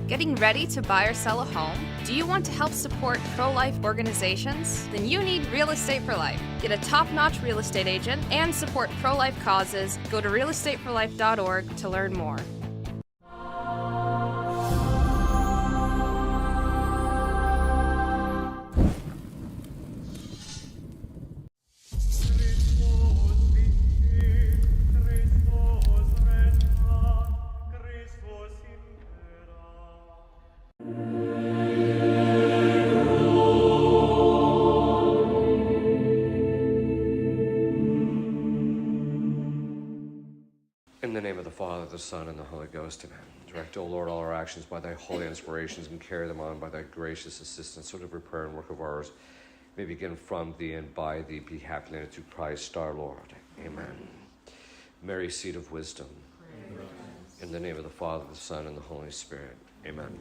Getting ready to buy or sell a home? Do you want to help support pro-life organizations? Then you need Real Estate for Life. Get a top-notch real estate agent and support pro-life causes. Go to realestateforlife.org to learn more. In the name of the Father, the Son, and the Holy Ghost, amen. Direct, O Lord, all our actions by thy holy inspirations, and carry them on by thy gracious assistance, so that every prayer and work of ours may begin from thee and by thee, be happily and through Christ our Lord. Amen. Mary, seat of wisdom. In the name of the Father, the Son, and the Holy Spirit. Amen.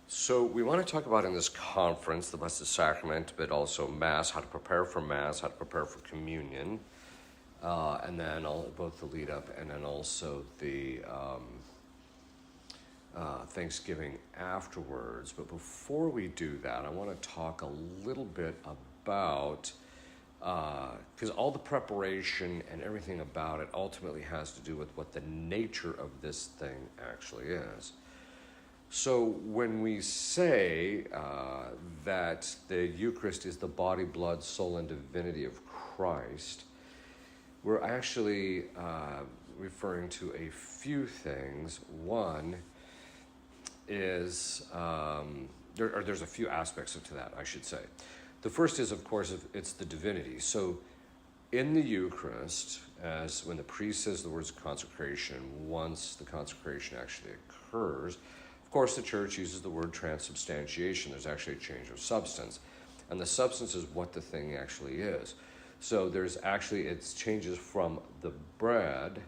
So we want to talk about in this conference the Blessed Sacrament, but also Mass, how to prepare for Mass, how to prepare for communion. And then both the lead up and then also the Thanksgiving afterwards. But before we do that, I want to talk a little bit about, because all the preparation and everything about it ultimately has to do with what the nature of this thing actually is. So when we say that the Eucharist is the body, blood, soul, and divinity of Christ, we're actually referring to a few things. One is, there's a few aspects to that, I should say. The first is, of course, it's the divinity. So in the Eucharist, as when the priest says the words consecration, once the consecration actually occurs, of course the Church uses the word transubstantiation. There's actually a change of substance. And the substance is what the thing actually is. So there's actually, it changes from the bread,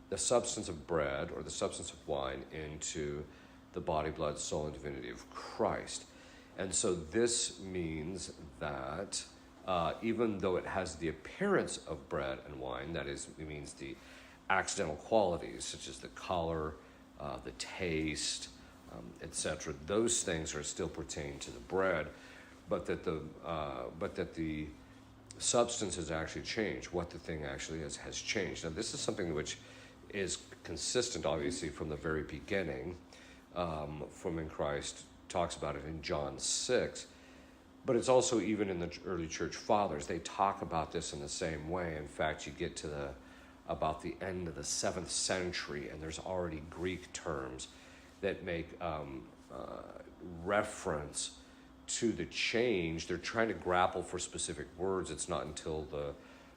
the substance of bread or the substance of wine, into the body, blood, soul, and divinity of Christ. And so this means that even though it has the appearance of bread and wine, that is, it means the accidental qualities such as the color, the taste, etc., those things are still pertain to the bread, but that the substance has actually changed. What the thing actually is has changed. Now, this is something which is consistent, obviously, from the very beginning, from when Christ talks about it in John 6, but it's also even in the early church fathers. They talk about this in the same way. In fact, you get to about the end of the 7th century, and there's already Greek terms that make reference to the change. They're trying to grapple for specific words. It's not until the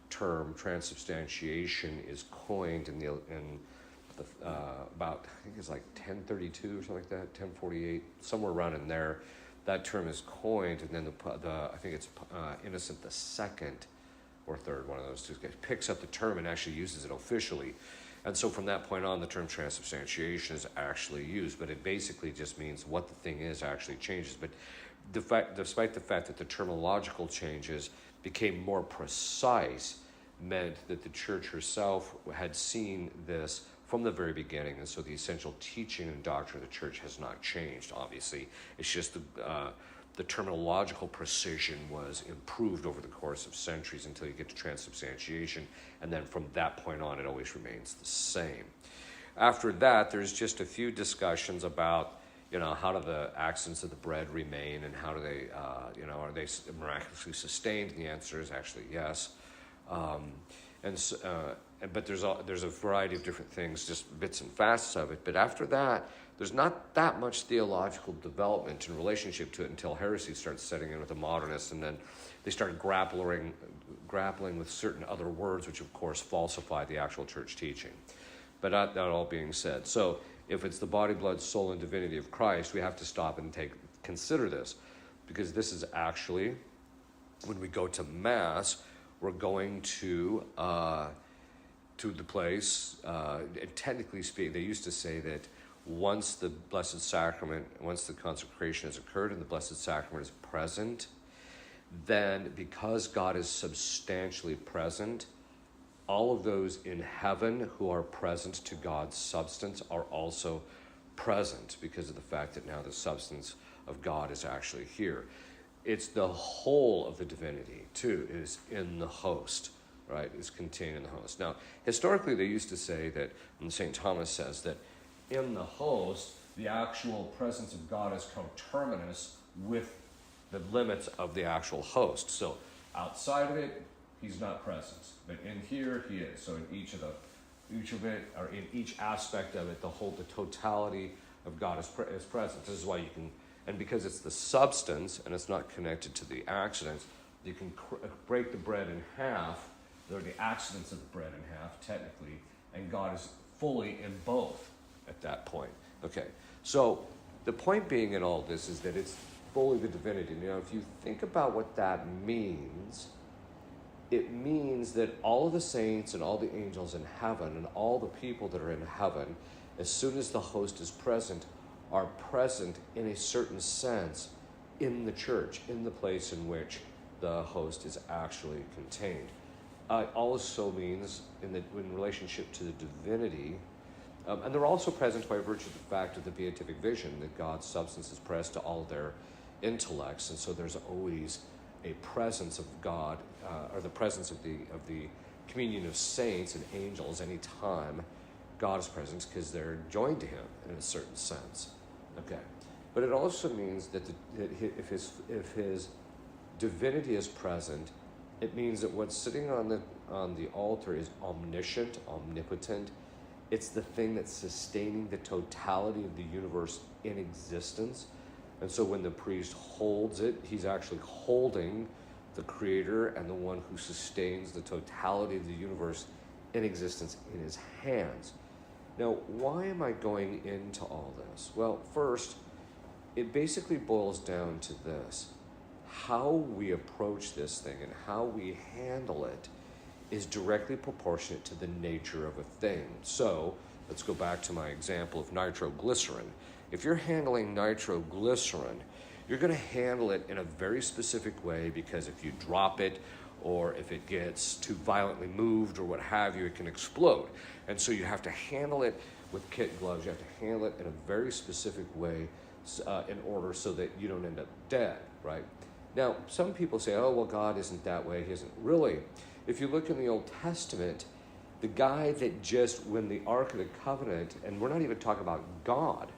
term transubstantiation is coined in about, I think it's like 1032 or something like that, 1048, somewhere around in there. That term is coined, and then I think it's Innocent II or third, one of those two guys, picks up the term and actually uses it officially. And so from that point on, the term transubstantiation is actually used, but it basically just means what the thing is actually changes. But despite the fact that the terminological changes became more precise, meant that the Church herself had seen this from the very beginning, and so the essential teaching and doctrine of the Church has not changed, obviously. It's just the terminological precision was improved over the course of centuries until you get to transubstantiation, and then from that point on, it always remains the same. After that, there's just a few discussions about, how do the accents of the bread remain, and how do they, are they miraculously sustained? And the answer is actually yes. But there's a variety of different things, just bits and facets of it. But after that, there's not that much theological development in relationship to it until heresy starts setting in with the modernists, and then they start grappling with certain other words, which of course falsify the actual church teaching. But that all being said, so if it's the body, blood, soul, and divinity of Christ, we have to stop and consider this, because this is actually, when we go to Mass, we're going to the place, and technically speaking, they used to say that once the Blessed Sacrament, once the consecration has occurred and the Blessed Sacrament is present, then because God is substantially present, all of those in heaven who are present to God's substance are also present because of the fact that now the substance of God is actually here. It's the whole of the divinity, too, is in the host, right? Is contained in the host. Now, historically, they used to say that, and St. Thomas says that in the host, the actual presence of God is coterminous with the limits of the actual host. So outside of it, he's not present, but in here he is. So in each of it, or in each aspect of it, the totality of God is present. This is why you can, and because it's the substance and it's not connected to the accidents, you can break the bread in half. There are the accidents of the bread in half, technically, and God is fully in both at that point. Okay, so the point being in all this is that it's fully the divinity. Now, if you think about what that means, it means that all of the saints and all the angels in heaven and all the people that are in heaven, as soon as the host is present, are present in a certain sense in the church, in the place in which the host is actually contained. It also means in relationship to the divinity, and they're also present by virtue of the fact of the beatific vision that God's substance is pressed to all their intellects, and so there's always a presence of God, or the presence of the communion of saints and angels any time God is present, because they're joined to him in a certain sense. Okay, but it also means that if his divinity is present, it means that what's sitting on the altar is omniscient, omnipotent. It's the thing that's sustaining the totality of the universe in existence. And so when the priest holds it, he's actually holding the creator and the one who sustains the totality of the universe in existence in his hands. Now, why am I going into all this? Well, first, it basically boils down to this. How we approach this thing and how we handle it is directly proportionate to the nature of a thing. So, let's go back to my example of nitroglycerin. If you're handling nitroglycerin, you're going to handle it in a very specific way, because if you drop it or if it gets too violently moved or what have you, it can explode. And so you have to handle it with kit gloves. You have to handle it in a very specific way in order so that you don't end up dead, right? Now, some people say, oh, well, God isn't that way. He isn't. Really, if you look in the Old Testament, the guy that just, when the Ark of the Covenant, and we're not even talking about God,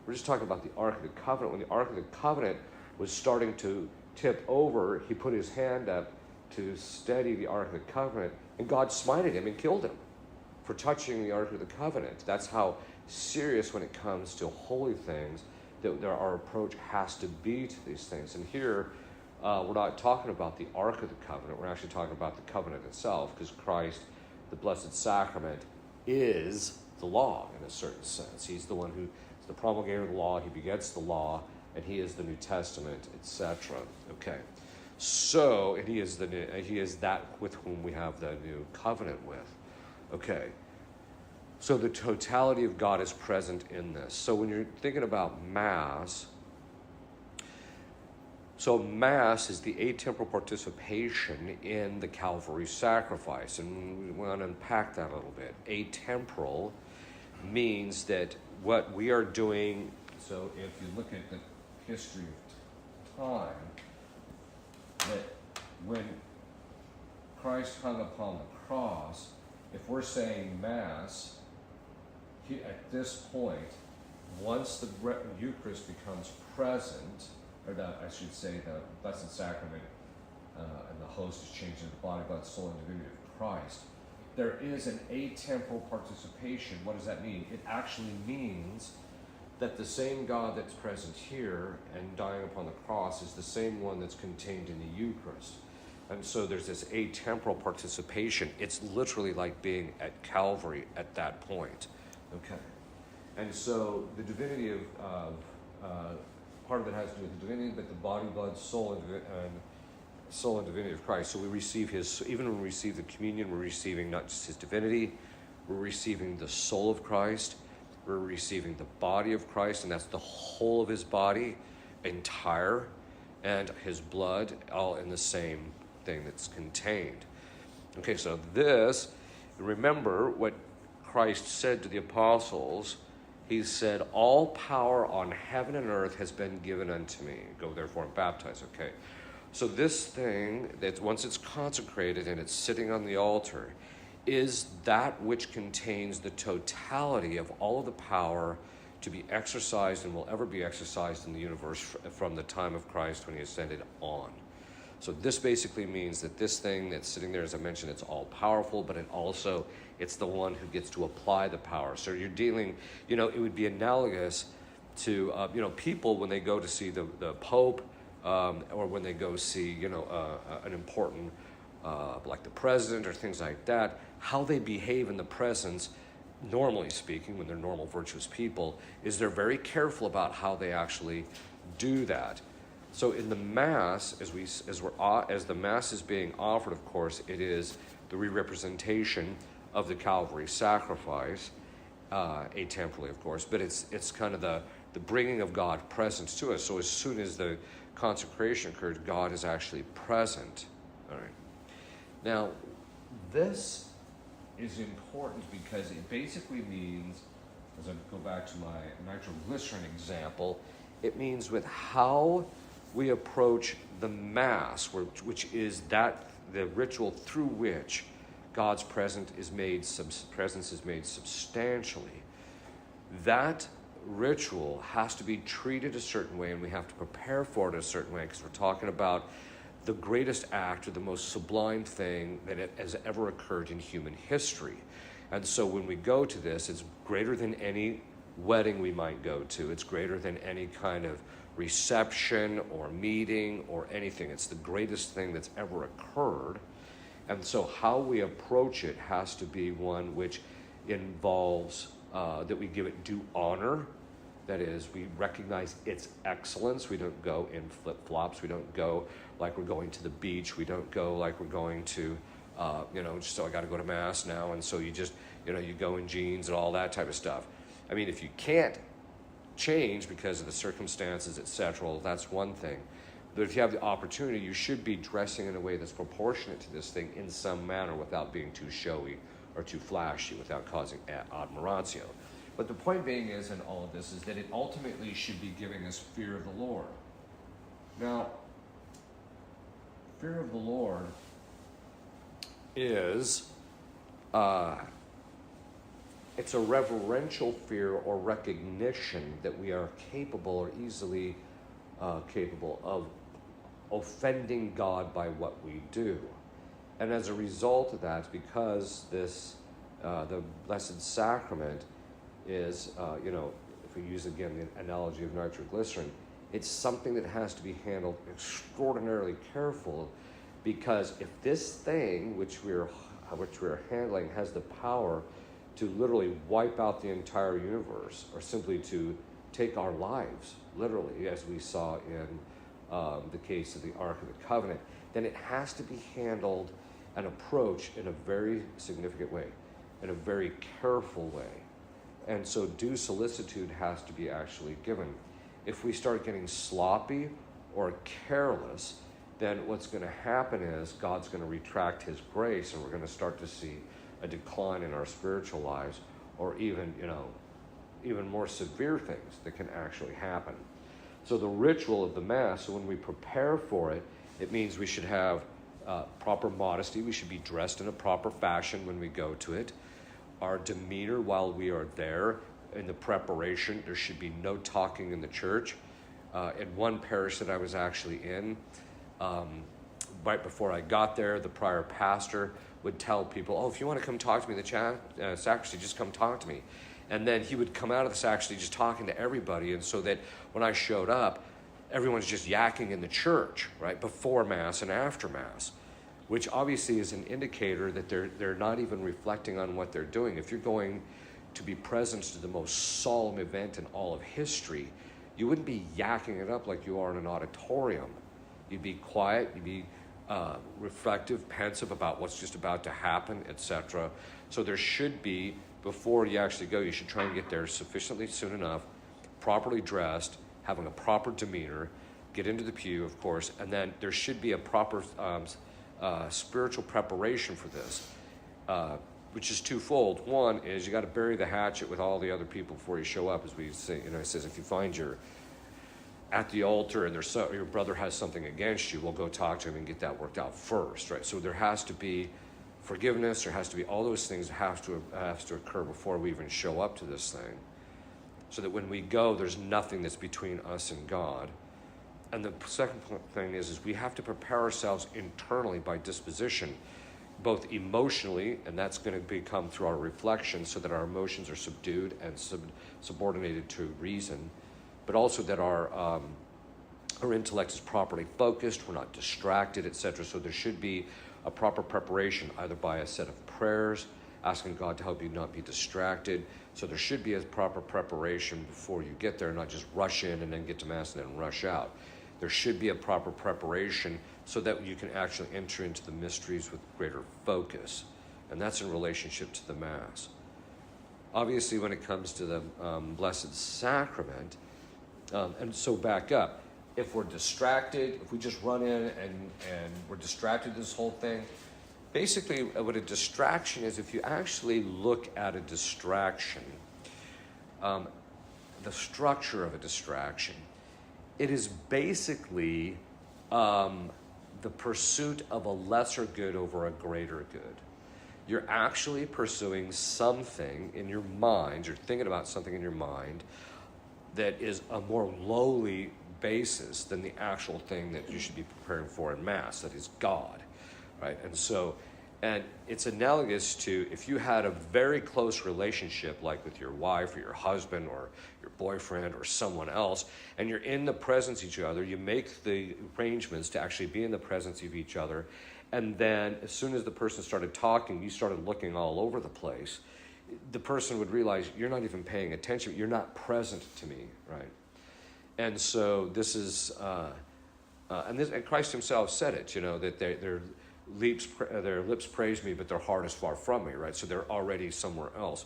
we're just talking about the Ark of the Covenant. When the Ark of the Covenant was starting to tip over, he put his hand up to steady the Ark of the Covenant, and God smited him and killed him for touching the Ark of the Covenant. That's how serious, when it comes to holy things, that our approach has to be to these things. And here, we're not talking about the Ark of the Covenant. We're actually talking about the covenant itself, because Christ, the Blessed Sacrament, is the law in a certain sense. He's the one who is the promulgator of the law. He begets the law, and he is the New Testament, etc. Okay, so, and he is that with whom we have the new covenant with. Okay. So the totality of God is present in this. So when you're thinking about Mass, so Mass is the atemporal participation in the Calvary sacrifice. And we want to unpack that a little bit. Atemporal means that what we are doing, so if you look at the history of time, that when Christ hung upon the cross, if we're saying Mass, at this point, once the Eucharist becomes present, or I should say the Blessed Sacrament and the host is changed into the body, blood, soul, and divinity of Christ, there is an atemporal participation. What does that mean? It actually means that the same God that's present here and dying upon the cross is the same one that's contained in the Eucharist. And so there's this atemporal participation. It's literally like being at Calvary at that point. Okay, and so the divinity of part of it has to do with the divinity, but the body, blood, soul, and divinity of Christ. So we receive his. Even when we receive the communion, we're receiving not just his divinity, we're receiving the soul of Christ, we're receiving the body of Christ, and that's the whole of his body, entire, and his blood, all in the same thing that's contained. Okay, so this. Remember what Christ said to the apostles he said, all power on heaven and earth has been given unto me. Go therefore and baptize. Okay. So this thing, that once it's consecrated and it's sitting on the altar, is that which contains the totality of all of the power to be exercised and will ever be exercised in the universe from the time of Christ when he ascended on. So this basically means that this thing that's sitting there, as I mentioned, it's all powerful, but it's the one who gets to apply the power. So you're dealing, it would be analogous to, people when they go to see the Pope, or when they go see, an important, like the president or things like that, how they behave in the presence, normally speaking, when they're normal, virtuous people, is they're very careful about how they actually do that. So in the Mass, as the Mass is being offered, of course, it is the re-representation of the Calvary sacrifice, atemporally, of course, but it's kind of the bringing of God presence to us. So as soon as the consecration occurs, God is actually present. All right. Now, this is important because it basically means, as I go back to my nitroglycerin example, it means with how we approach the Mass, which is the ritual through which God's presence is made substantially. That ritual has to be treated a certain way, and we have to prepare for it a certain way, because we're talking about the greatest act or the most sublime thing that has ever occurred in human history. And so when we go to this, it's greater than any wedding we might go to. It's greater than any kind of reception or meeting or anything. It's the greatest thing that's ever occurred. And so how we approach it has to be one which involves that we give it due honor. That is, we recognize its excellence. We don't go in flip-flops. We don't go like we're going to the beach. We don't go like we're going to, so I got to go to Mass now. And so you just, you go in jeans and all that type of stuff. I mean, if you can't change because of the circumstances, etc., that's one thing. But if you have the opportunity, you should be dressing in a way that's proportionate to this thing in some manner without being too showy or too flashy, without causing admiratio. But the point being is, in all of this, is that it ultimately should be giving us fear of the Lord. Now, fear of the Lord is, it's a reverential fear or recognition that we are capable or easily capable of offending God by what we do. And as a result of that, because this, the Blessed Sacrament is, if we use again the analogy of nitroglycerin, it's something that has to be handled extraordinarily careful, because if this thing which we're handling has the power to literally wipe out the entire universe, or simply to take our lives, literally, as we saw in the case of the Ark of the Covenant, then it has to be handled and approached in a very significant way, in a very careful way. And so due solicitude has to be actually given. If we start getting sloppy or careless, then what's going to happen is God's going to retract his grace, and we're going to start to see a decline in our spiritual lives, or even more severe things that can actually happen. So the ritual of the Mass, so when we prepare for it, it means we should have proper modesty. We should be dressed in a proper fashion when we go to it. Our demeanor while we are there in the preparation, there should be no talking in the church. In one parish that I was actually in, right before I got there, the prior pastor would tell people, "Oh, if you want to come talk to me in the sacristy, just come talk to me." And then he would come out of the sacristy just talking to everybody, and so that when I showed up, everyone's just yakking in the church, right, before Mass and after Mass, which obviously is an indicator that they're not even reflecting on what they're doing. If you're going to be present to the most solemn event in all of history, you wouldn't be yakking it up like you are in an auditorium. You'd be quiet, you'd be reflective, pensive about what's just about to happen, etc. So there should be, before you actually go, you should try and get there sufficiently soon enough, properly dressed, having a proper demeanor, get into the pew, of course, and then there should be a proper spiritual preparation for this. which is twofold. One is you got to bury the hatchet with all the other people before you show up, as we say. It says if you find you're at the altar and your brother has something against you, well, go talk to him and get that worked out first, right? So there has to be forgiveness. There has to be all those things have to occur before we even show up to this thing, so that when we go, there's nothing that's between us and God. And the second thing is we have to prepare ourselves internally by disposition, both emotionally, and that's going to become through our reflection, so that our emotions are subdued and subordinated to reason, but also that our intellect is properly focused, we're not distracted, etc. So there should be a proper preparation, either by a set of prayers, asking God to help you not be distracted. So there should be a proper preparation before you get there, not just rush in and then get to Mass and then rush out. There should be a proper preparation so that you can actually enter into the mysteries with greater focus. And that's in relationship to the Mass. Obviously, when it comes to the Blessed Sacrament, and so back up, if we're distracted, if we just run in and we're distracted this whole thing, basically what a distraction is, if you actually look at a distraction, the structure of a distraction, it is basically the pursuit of a lesser good over a greater good. You're actually pursuing something in your mind, you're thinking about something in your mind that is a more lowly basis than the actual thing that you should be preparing for in Mass, that is God, right? And it's analogous to if you had a very close relationship, like with your wife or your husband or your boyfriend or someone else, and you're in the presence of each other, you make the arrangements to actually be in the presence of each other, and then as soon as the person started talking, you started looking all over the place, the person would realize you're not even paying attention, you're not present to me, right? And so this is, and Christ himself said it, that their lips praise me, but their heart is far from me, right? So they're already somewhere else.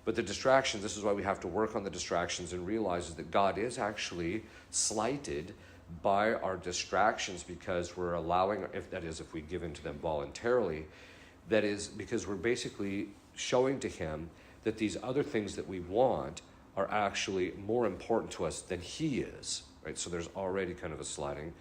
But the distractions, this is why we have to work on the distractions and realize that God is actually slighted by our distractions, because we're allowing, if we give in to them voluntarily, that is because we're basically showing to him that these other things that we want are actually more important to us than he is, right? So there's already kind of a sliding.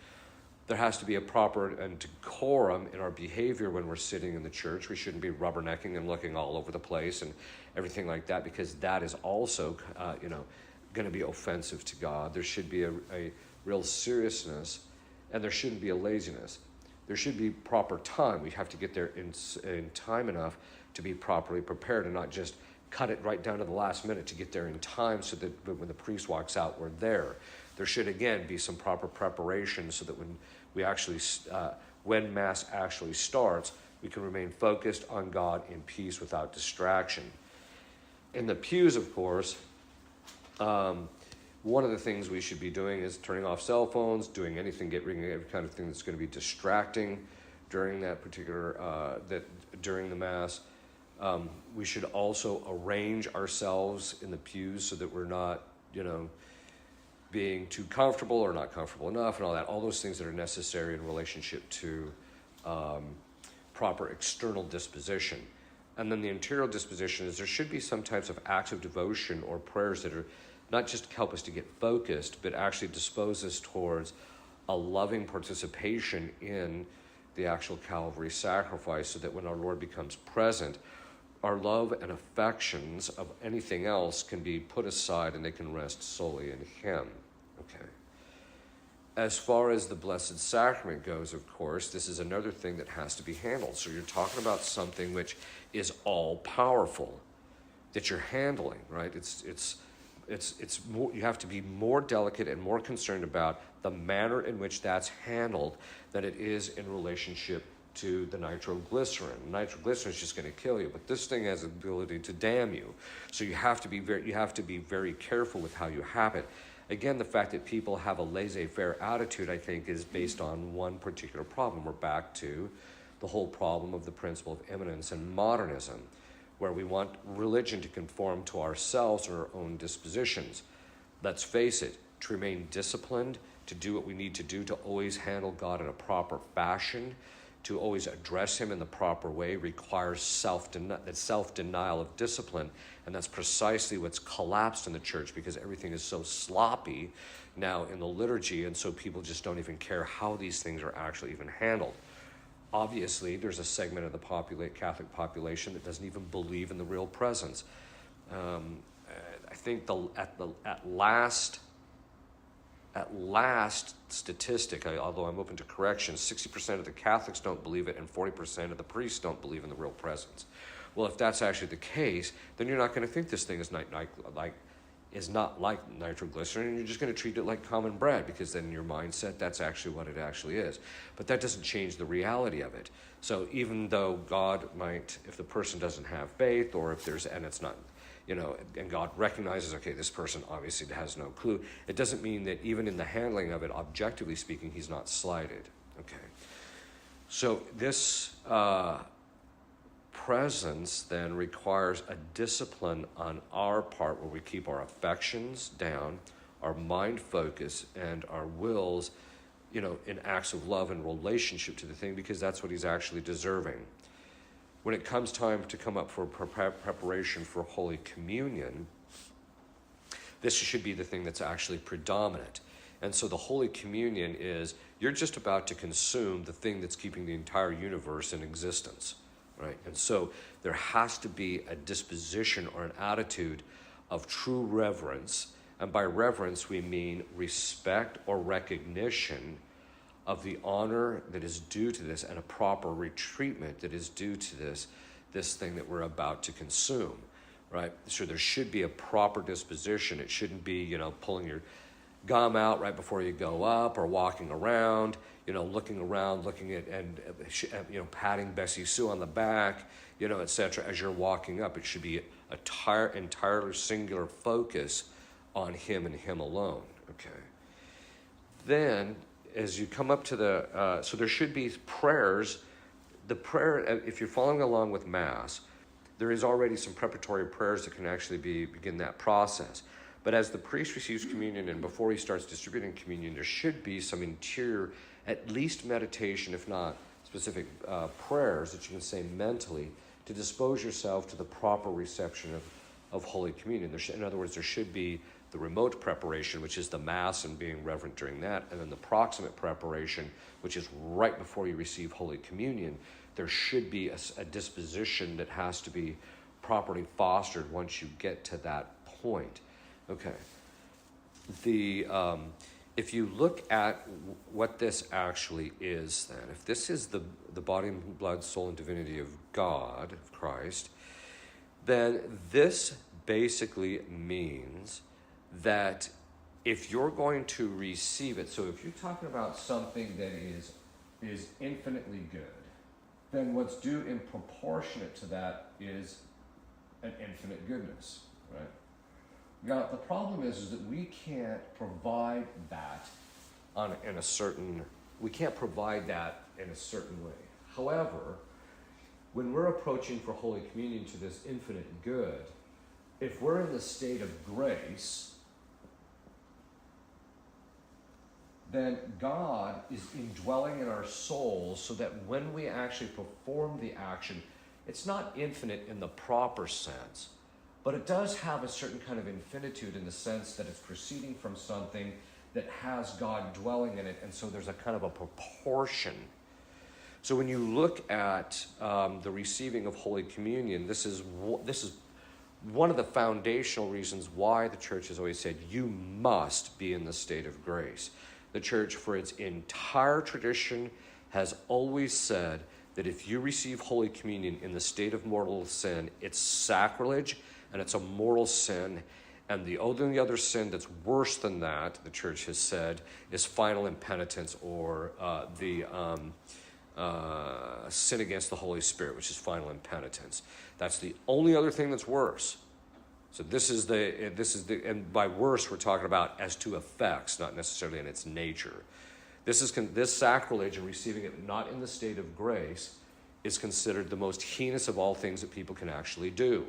There has to be a proper and decorum in our behavior when we're sitting in the church. We shouldn't be rubbernecking and looking all over the place and everything like that, because that is also, going to be offensive to God. There should be a real seriousness, and there shouldn't be a laziness. There should be proper time. We have to get there in time enough to be properly prepared, and not just cut it right down to the last minute to get there in time, so that when the priest walks out, we're there. There should, again, be some proper preparation so that when Mass actually starts, we can remain focused on God in peace without distraction. In the pews, of course, one of the things we should be doing is turning off cell phones, doing anything, getting every kind of thing that's going to be distracting during that particular, during the Mass. We should also arrange ourselves in the pews so that we're not, being too comfortable or not comfortable enough and all those things that are necessary in relationship to proper external disposition. And then the interior disposition is there should be some types of acts of devotion or prayers that are not just help us to get focused, but actually dispose us towards a loving participation in the actual Calvary sacrifice, so that when our Lord becomes present, our love and affections of anything else can be put aside and they can rest solely in him. Okay. As far as the Blessed Sacrament goes, of course, this is another thing that has to be handled. So you're talking about something which is all-powerful, that you're handling, right? It's more, you have to be more delicate and more concerned about the manner in which that's handled than it is in relationship to the nitroglycerin. Nitroglycerin is just going to kill you, but this thing has the ability to damn you. So you have to be very careful with how you have it. Again, the fact that people have a laissez-faire attitude, I think, is based on one particular problem. We're back to the whole problem of the principle of immanence and modernism, where we want religion to conform to ourselves or our own dispositions. Let's face it, to remain disciplined, to do what we need to do, to always handle God in a proper fashion, to always address him in the proper way requires self-denial of discipline. And that's precisely what's collapsed in the church, because everything is so sloppy now in the liturgy, and so people just don't even care how these things are actually even handled. Obviously, there's a segment of the Catholic population that doesn't even believe in the real presence. I think at last statistic, although I'm open to correction, 60% of the Catholics don't believe it, and 40% of the priests don't believe in the real presence. Well, if that's actually the case, then you're not going to think this thing is not like nitroglycerin, and you're just going to treat it like common bread, because then in your mindset, that's actually what it actually is. But that doesn't change the reality of it. So even though God might, if the person doesn't have faith, or if there's, and it's not, and God recognizes, okay, this person obviously has no clue, it doesn't mean that even in the handling of it, objectively speaking, he's not slighted. Okay. So this presence then requires a discipline on our part, where we keep our affections down, our mind focus, and our wills, in acts of love and relationship to the thing, because that's what he's actually deserving. When it comes time to come up for preparation for Holy Communion, this should be the thing that's actually predominant. And so the Holy Communion is, you're just about to consume the thing that's keeping the entire universe in existence, right? And so there has to be a disposition or an attitude of true reverence. And by reverence, we mean respect or recognition of the honor that is due to this, and a proper retreatment that is due to this thing that we're about to consume, right? So there should be a proper disposition. It shouldn't be, pulling your gum out right before you go up, or walking around, looking around, looking at, and, patting Bessie Sue on the back, etc. as you're walking up. It should be entirely singular focus on him and him alone, okay? Then, as you come up to so there should be prayers. The prayer, if you're following along with Mass, there is already some preparatory prayers that can actually begin that process. But as the priest receives communion, and before he starts distributing communion, there should be some interior, at least meditation, if not specific prayers that you can say mentally, to dispose yourself to the proper reception of Holy Communion. In other words, there should be the remote preparation, which is the Mass and being reverent during that, and then the proximate preparation, which is right before you receive Holy Communion. There should be a disposition that has to be properly fostered once you get to that point. Okay. If you look at what this actually is, then, if this is the body and blood, soul, and divinity of God, of Christ, then this basically means that if you're going to receive it, so if you're talking about something that is infinitely good, then what's due in proportionate to that is an infinite goodness, right? Now, the problem is that we can't provide that in a certain way. However, when we're approaching for Holy Communion to this infinite good, if we're in the state of grace, then God is indwelling in our souls, so that when we actually perform the action, it's not infinite in the proper sense, but it does have a certain kind of infinitude in the sense that it's proceeding from something that has God dwelling in it, and so there's a kind of a proportion. So when you look at the receiving of Holy Communion, this is one of the foundational reasons why the Church has always said you must be in the state of grace. The Church, for its entire tradition, has always said that if you receive Holy Communion in the state of mortal sin, it's sacrilege and it's a mortal sin. And the only other sin that's worse than that, the Church has said, is final impenitence, or the sin against the Holy Spirit, which is final impenitence. That's the only other thing that's worse. So this is the, and by worse we're talking about as to effects, not necessarily in its nature. This sacrilege and receiving it not in the state of grace is considered the most heinous of all things that people can actually do.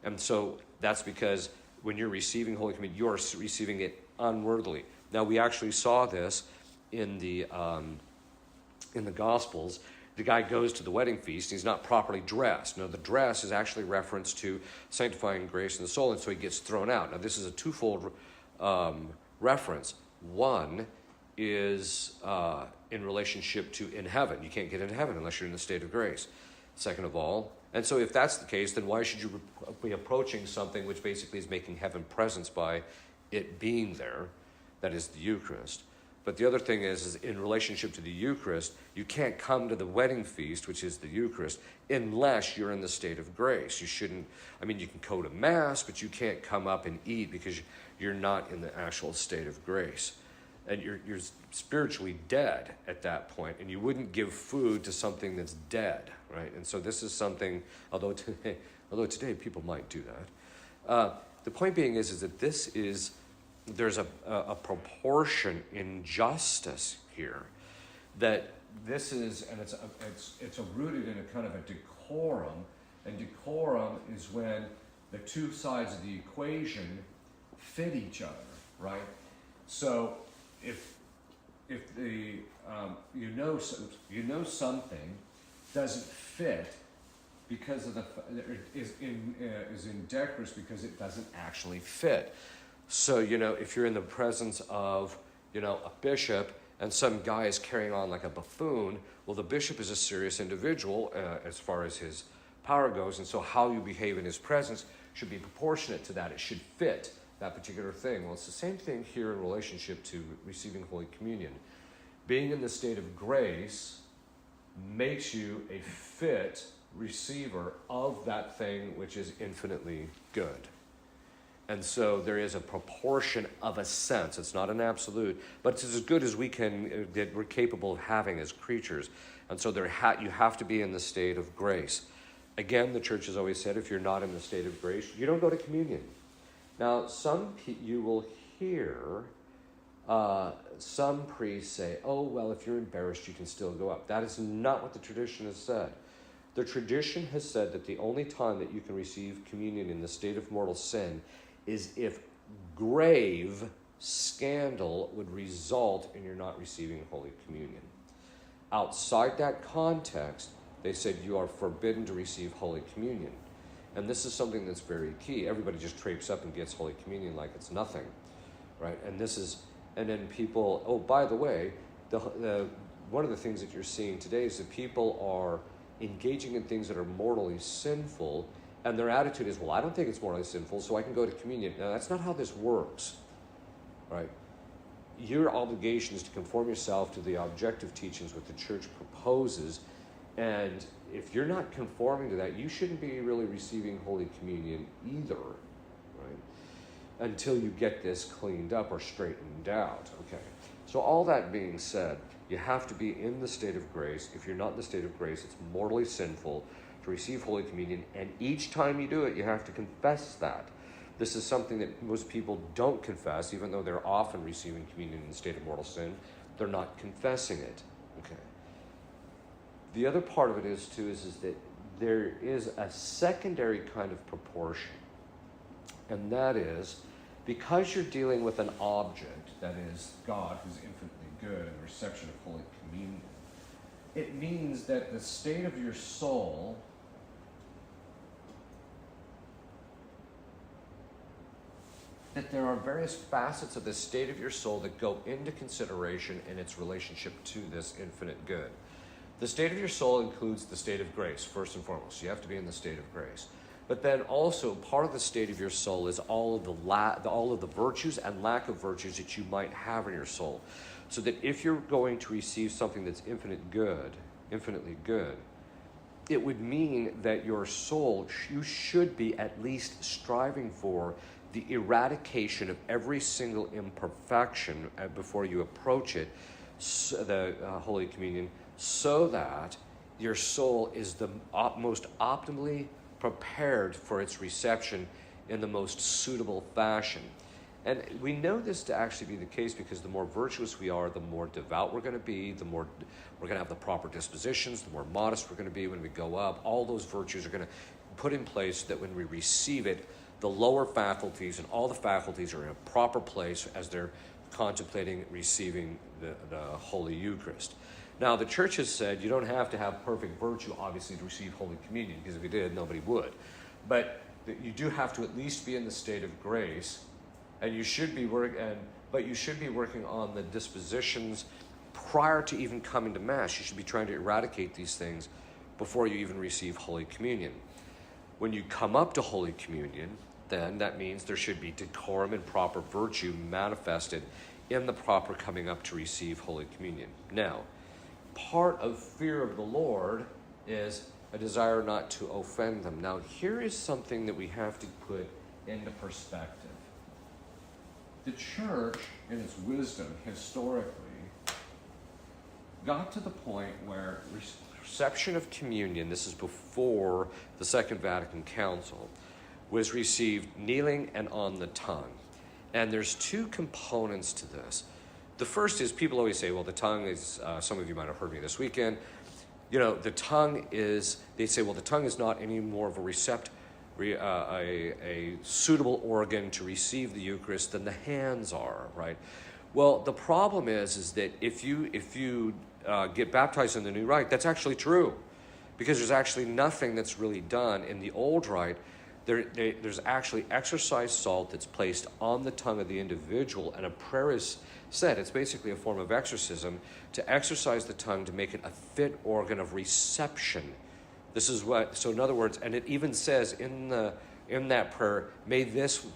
And so that's because when you're receiving Holy Communion, you're receiving it unworthily. Now, we actually saw this in the Gospels, the guy goes to the wedding feast and he's not properly dressed. No, the dress is actually reference to sanctifying grace in the soul, and so he gets thrown out. Now, this is a twofold reference. One is in relationship to in heaven. You can't get into heaven unless you're in the state of grace. Second of all, and so if that's the case, then why should you be approaching something which basically is making heaven presence by it being there? That is the Eucharist. But the other thing is in relationship to the Eucharist, you can't come to the wedding feast, which is the Eucharist, unless you're in the state of grace. You shouldn't, you can go to Mass, but you can't come up and eat because you're not in the actual state of grace. And you're spiritually dead at that point, and you wouldn't give food to something that's dead, right? And so this is something, although today people might do that. The point being is that there's a proportion in justice here that this is, and it's rooted in a kind of a decorum, and decorum is when the two sides of the equation fit each other, right? So if the something doesn't fit because of is indecorous because it doesn't actually fit. So, if you're in the presence of, a bishop and some guy is carrying on like a buffoon, well, the bishop is a serious individual as far as his power goes, and so how you behave in his presence should be proportionate to that. It should fit that particular thing. Well, it's the same thing here in relationship to receiving Holy Communion. Being in the state of grace makes you a fit receiver of that thing which is infinitely good. And so there is a proportion of a sense. It's not an absolute, but it's as good as that we're capable of having as creatures. And so you have to be in the state of grace. Again, the church has always said, if you're not in the state of grace, you don't go to communion. Now, you will hear some priests say, oh, well, if you're embarrassed, you can still go up. That is not what the tradition has said. The tradition has said that the only time that you can receive communion in the state of mortal sin is if grave scandal would result in your not receiving Holy Communion. Outside that context, they said you are forbidden to receive Holy Communion. And this is something that's very key. Everybody just traipses up and gets Holy Communion like it's nothing, right? And then people, oh, by the way, one of the things that you're seeing today is that people are engaging in things that are mortally sinful, and their attitude is, well, I don't think it's morally sinful, so I can go to communion. Now, that's not how this works, right? Your obligation is to conform yourself to the objective teachings what the church proposes, and if you're not conforming to that, you shouldn't be really receiving Holy Communion either, right? Until you get this cleaned up or straightened out, okay? So all that being said, you have to be in the state of grace. If you're not in the state of grace, it's mortally sinful to receive Holy Communion, and each time you do it, you have to confess that. This is something that most people don't confess, even though they're often receiving communion in the state of mortal sin. They're not confessing it. Okay. The other part of it is that there is a secondary kind of proportion, and that is because you're dealing with an object, that is God, who's infinitely good, and the reception of Holy Communion. It means that the state of your soul that there are various facets of the state of your soul that go into consideration in its relationship to this infinite good. The state of your soul includes the state of grace, first and foremost. You have to be in the state of grace. But then also part of the state of your soul is all of the virtues and lack of virtues that you might have in your soul. So that if you're going to receive something that's infinitely good, it would mean that your soul, you should be at least striving for the eradication of every single imperfection before you approach it, the Holy Communion, so that your soul is the most optimally prepared for its reception in the most suitable fashion. And we know this to actually be the case because the more virtuous we are, the more devout we're going to be, the more we're going to have the proper dispositions, the more modest we're going to be when we go up. All those virtues are going to put in place so that when we receive it, the lower faculties and all the faculties are in a proper place as they're contemplating receiving the Holy Eucharist. Now, the church has said you don't have to have perfect virtue, obviously, to receive Holy Communion, because if you did, nobody would. But you do have to at least be in the state of grace, and you should be but you should be working on the dispositions prior to even coming to Mass. You should be trying to eradicate these things before you even receive Holy Communion. When you come up to Holy Communion, then that means there should be decorum and proper virtue manifested in the proper coming up to receive Holy Communion. Now, part of fear of the Lord is a desire not to offend them. Now, here is something that we have to put into perspective. The church, in its wisdom, historically, got to the point where reception of communion, this is before the Second Vatican Council, was received kneeling and on the tongue. And there's two components to this. The first is, people always say, well, the tongue is, some of you might have heard me this weekend, the tongue is, they say, well, the tongue is not any more of a suitable organ to receive the Eucharist than the hands are, right? Well, the problem is that if you get baptized in the new rite, that's actually true, because there's actually nothing that's really done in the old rite. There's actually exercised salt that's placed on the tongue of the individual, and a prayer is said. It's basically a form of exorcism to exercise the tongue to make it a fit organ of reception. This is what. So in other words, and it even says in that prayer, may this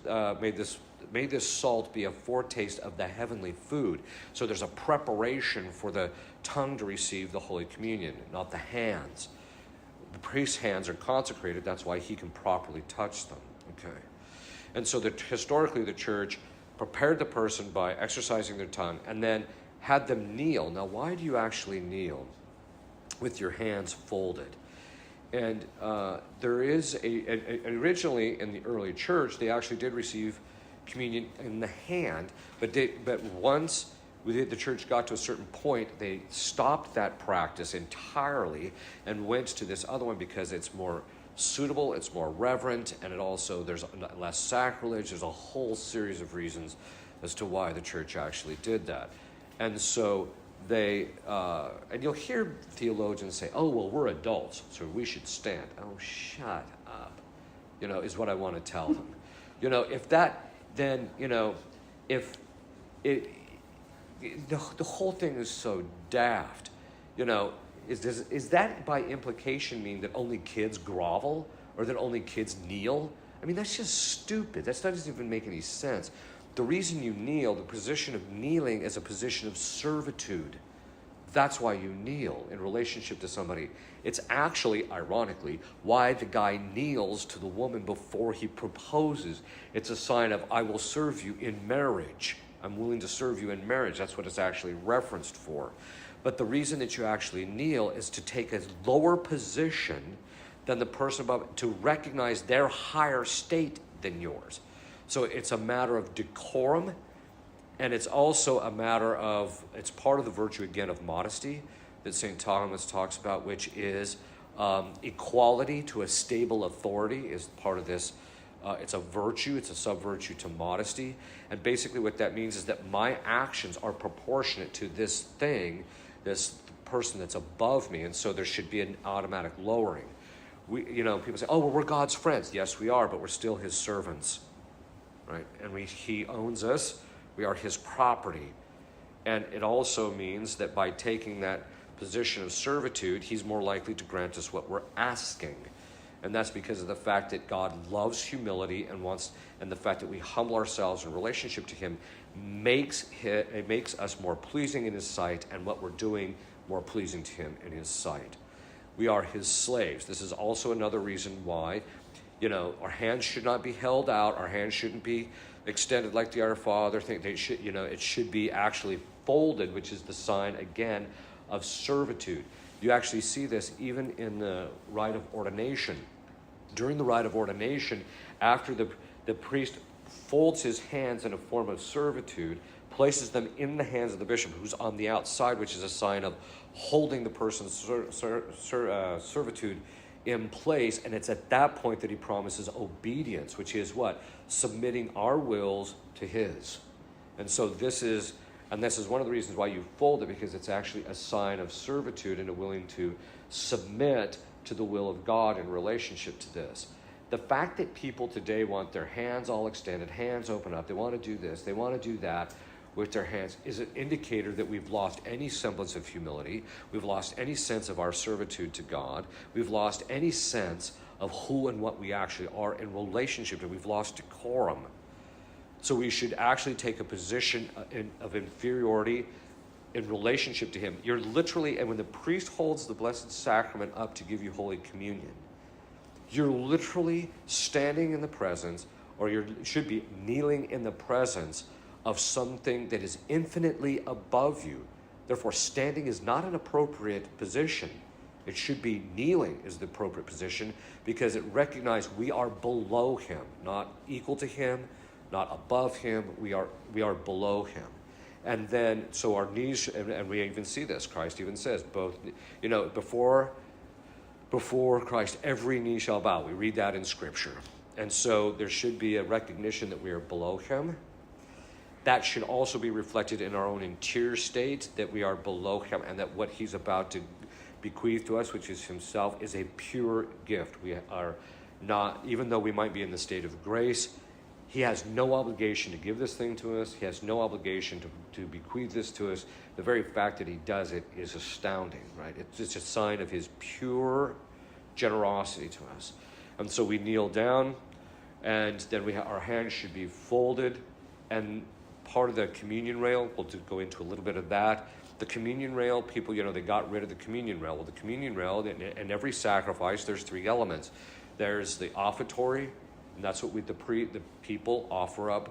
salt be a foretaste of the heavenly food. So there's a preparation for the tongue to receive the Holy Communion, not the hands. The priest's hands are consecrated, that's why he can properly touch them. Okay. And so historically the church prepared the person by exercising their tongue and then had them kneel. Now, why do you actually kneel with your hands folded? And there is originally in the early church, they actually did receive communion in the hand, but once the church got to a certain point, they stopped that practice entirely and went to this other one because it's more suitable, it's more reverent, and there's less sacrilege. There's a whole series of reasons as to why the church actually did that. And so and you'll hear theologians say, oh, well, we're adults, so we should stand. Oh, shut up, is what I want to tell them. The whole thing is so daft. Is that by implication mean that only kids grovel or that only kids kneel? I mean, that's just stupid. That doesn't even make any sense. The reason you kneel, the position of kneeling is a position of servitude. That's why you kneel in relationship to somebody. It's actually, ironically, why the guy kneels to the woman before he proposes. It's a sign of, I will serve you in marriage. I'm willing to serve you in marriage. That's what it's actually referenced for. But the reason that you actually kneel is to take a lower position than the person above, to recognize their higher state than yours. So it's a matter of decorum, and it's also a matter of, it's part of the virtue, again, of modesty that St. Thomas talks about, which is equality to a stable authority is part of this. It's a virtue, it's a sub-virtue to modesty. And basically what that means is that my actions are proportionate to this thing, this person that's above me, and so there should be an automatic lowering. People say, oh, well, we're God's friends. Yes, we are, but we're still his servants, right? And he owns us. We are his property. And it also means that by taking that position of servitude, he's more likely to grant us what we're asking. And that's because of the fact that God loves humility and the fact that we humble ourselves in relationship to him makes us more pleasing in his sight, and what we're doing more pleasing to him in his sight. We are his slaves. This is also another reason why, our hands should not be held out. Our hands shouldn't be extended like the Our Father thing. They should, it should be actually folded, which is the sign, again, of servitude. You actually see this even in the rite of ordination. During the rite of ordination, after the priest folds his hands in a form of servitude, places them in the hands of the bishop, who's on the outside, which is a sign of holding the person's servitude in place. And it's at that point that he promises obedience, which is what? Submitting our wills to his. And so this is, And this is one of the reasons why you fold it, because it's actually a sign of servitude and a willing to submit to the will of God in relationship to this. The fact that people today want their hands all extended, hands open up, they want to do this, they want to do that with their hands, is an indicator that we've lost any semblance of humility. We've lost any sense of our servitude to God. We've lost any sense of who and what we actually are in relationship to. We've lost decorum. So we should actually take a position of inferiority in relationship to him. You're literally, and when the priest holds the Blessed Sacrament up to give you Holy Communion, you're literally standing in the presence, or you should be kneeling in the presence of something that is infinitely above you. Therefore, standing is not an appropriate position. It should be kneeling is the appropriate position, because it recognizes we are below him, not equal to him, not above him. We are below him. And then, so our knees, and we even see this, Christ even says, both, before Christ, every knee shall bow. We read that in Scripture. And so there should be a recognition that we are below him. That should also be reflected in our own interior state, that we are below him, and that what he's about to bequeath to us, which is himself, is a pure gift. We are not, even though we might be in the state of grace, he has no obligation to give this thing to us. He has no obligation to bequeath this to us. The very fact that he does it is astounding, right? It's just a sign of his pure generosity to us. And so we kneel down, and then our hands should be folded. And part of the communion rail, we'll go into a little bit of that. The communion rail, people, they got rid of the communion rail. Well, the communion rail, in every sacrifice, there's three elements. There's the offertory, and that's what the people offer up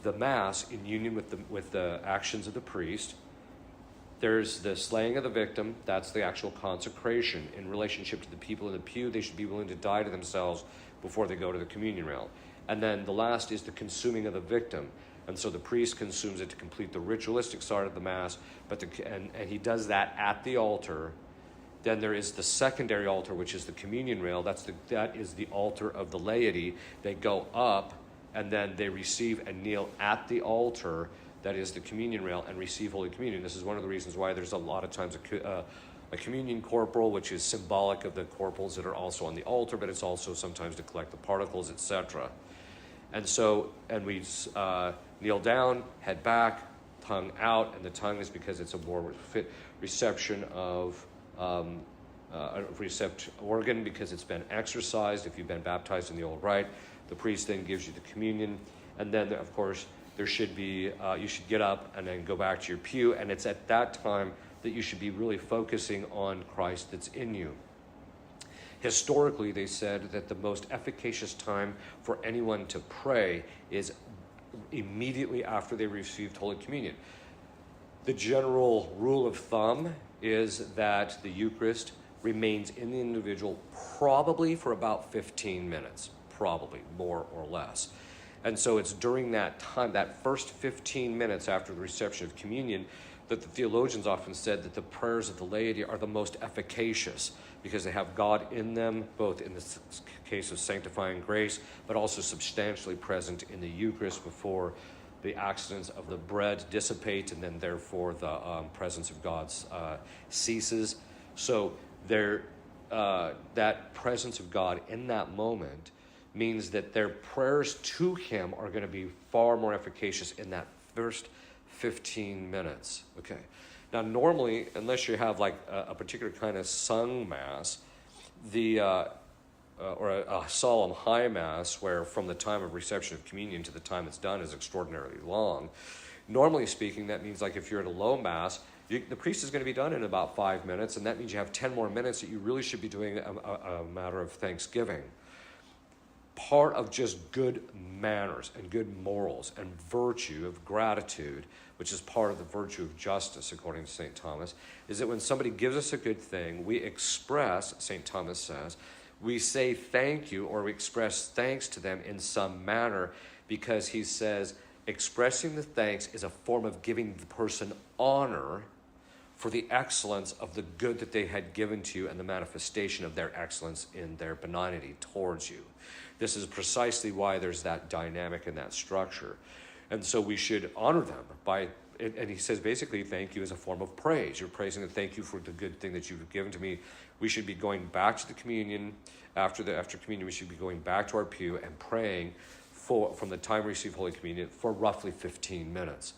the Mass in union with the actions of the priest. There's the slaying of the victim. That's the actual consecration. In relationship to the people in the pew, they should be willing to die to themselves before they go to the communion rail. And then the last is the consuming of the victim. And so the priest consumes it to complete the ritualistic side of the Mass, and he does that at the altar. Then there is the secondary altar, which is the communion rail. That is the altar of the laity. They go up, and then they receive and kneel at the altar. That is the communion rail, and receive Holy Communion. This is one of the reasons why there's a lot of times a communion corporal, which is symbolic of the corporals that are also on the altar, but it's also sometimes to collect the particles, etc. And so, and we kneel down, head back, tongue out, and the tongue is because it's a more fit reception of a recept organ, because it's been exercised. If you've been baptized in the old rite, the priest then gives you the communion, and then of course there should be you should get up and then go back to your pew, and it's at that time that you should be really focusing on Christ that's in you. Historically, they said that the most efficacious time for anyone to pray is immediately after they received Holy Communion. The general rule of thumb is that the Eucharist remains in the individual probably for about 15 minutes, probably more or less. And so it's during that time, that first 15 minutes after the reception of communion, that the theologians often said that the prayers of the laity are the most efficacious, because they have God in them, both in the case of sanctifying grace, but also substantially present in the Eucharist before the accidents of the bread dissipate, and then therefore the presence of God ceases. So that presence of God in that moment means that their prayers to him are going to be far more efficacious in that first 15 minutes. Okay. Now, normally, unless you have like a particular kind of sung Mass, or a solemn high Mass, where from the time of reception of communion to the time it's done is extraordinarily long, normally speaking, that means like if you're at a low Mass, the priest is going to be done in about 5 minutes, and that means you have 10 more minutes that you really should be doing a matter of thanksgiving. Part of just good manners and good morals and virtue of gratitude, which is part of the virtue of justice, according to St. Thomas, is that when somebody gives us a good thing, we express, St. Thomas says, we say thank you, or we express thanks to them in some manner, because he says expressing the thanks is a form of giving the person honor for the excellence of the good that they had given to you and the manifestation of their excellence in their benignity towards you. This is precisely why there's that dynamic and that structure. And so we should honor them by and he says basically thank you as a form of praise. You're praising and thank you for the good thing that you've given to me. We should be going back to the communion. After communion, we should be going back to our pew and praying from the time we receive Holy Communion for roughly 15 minutes.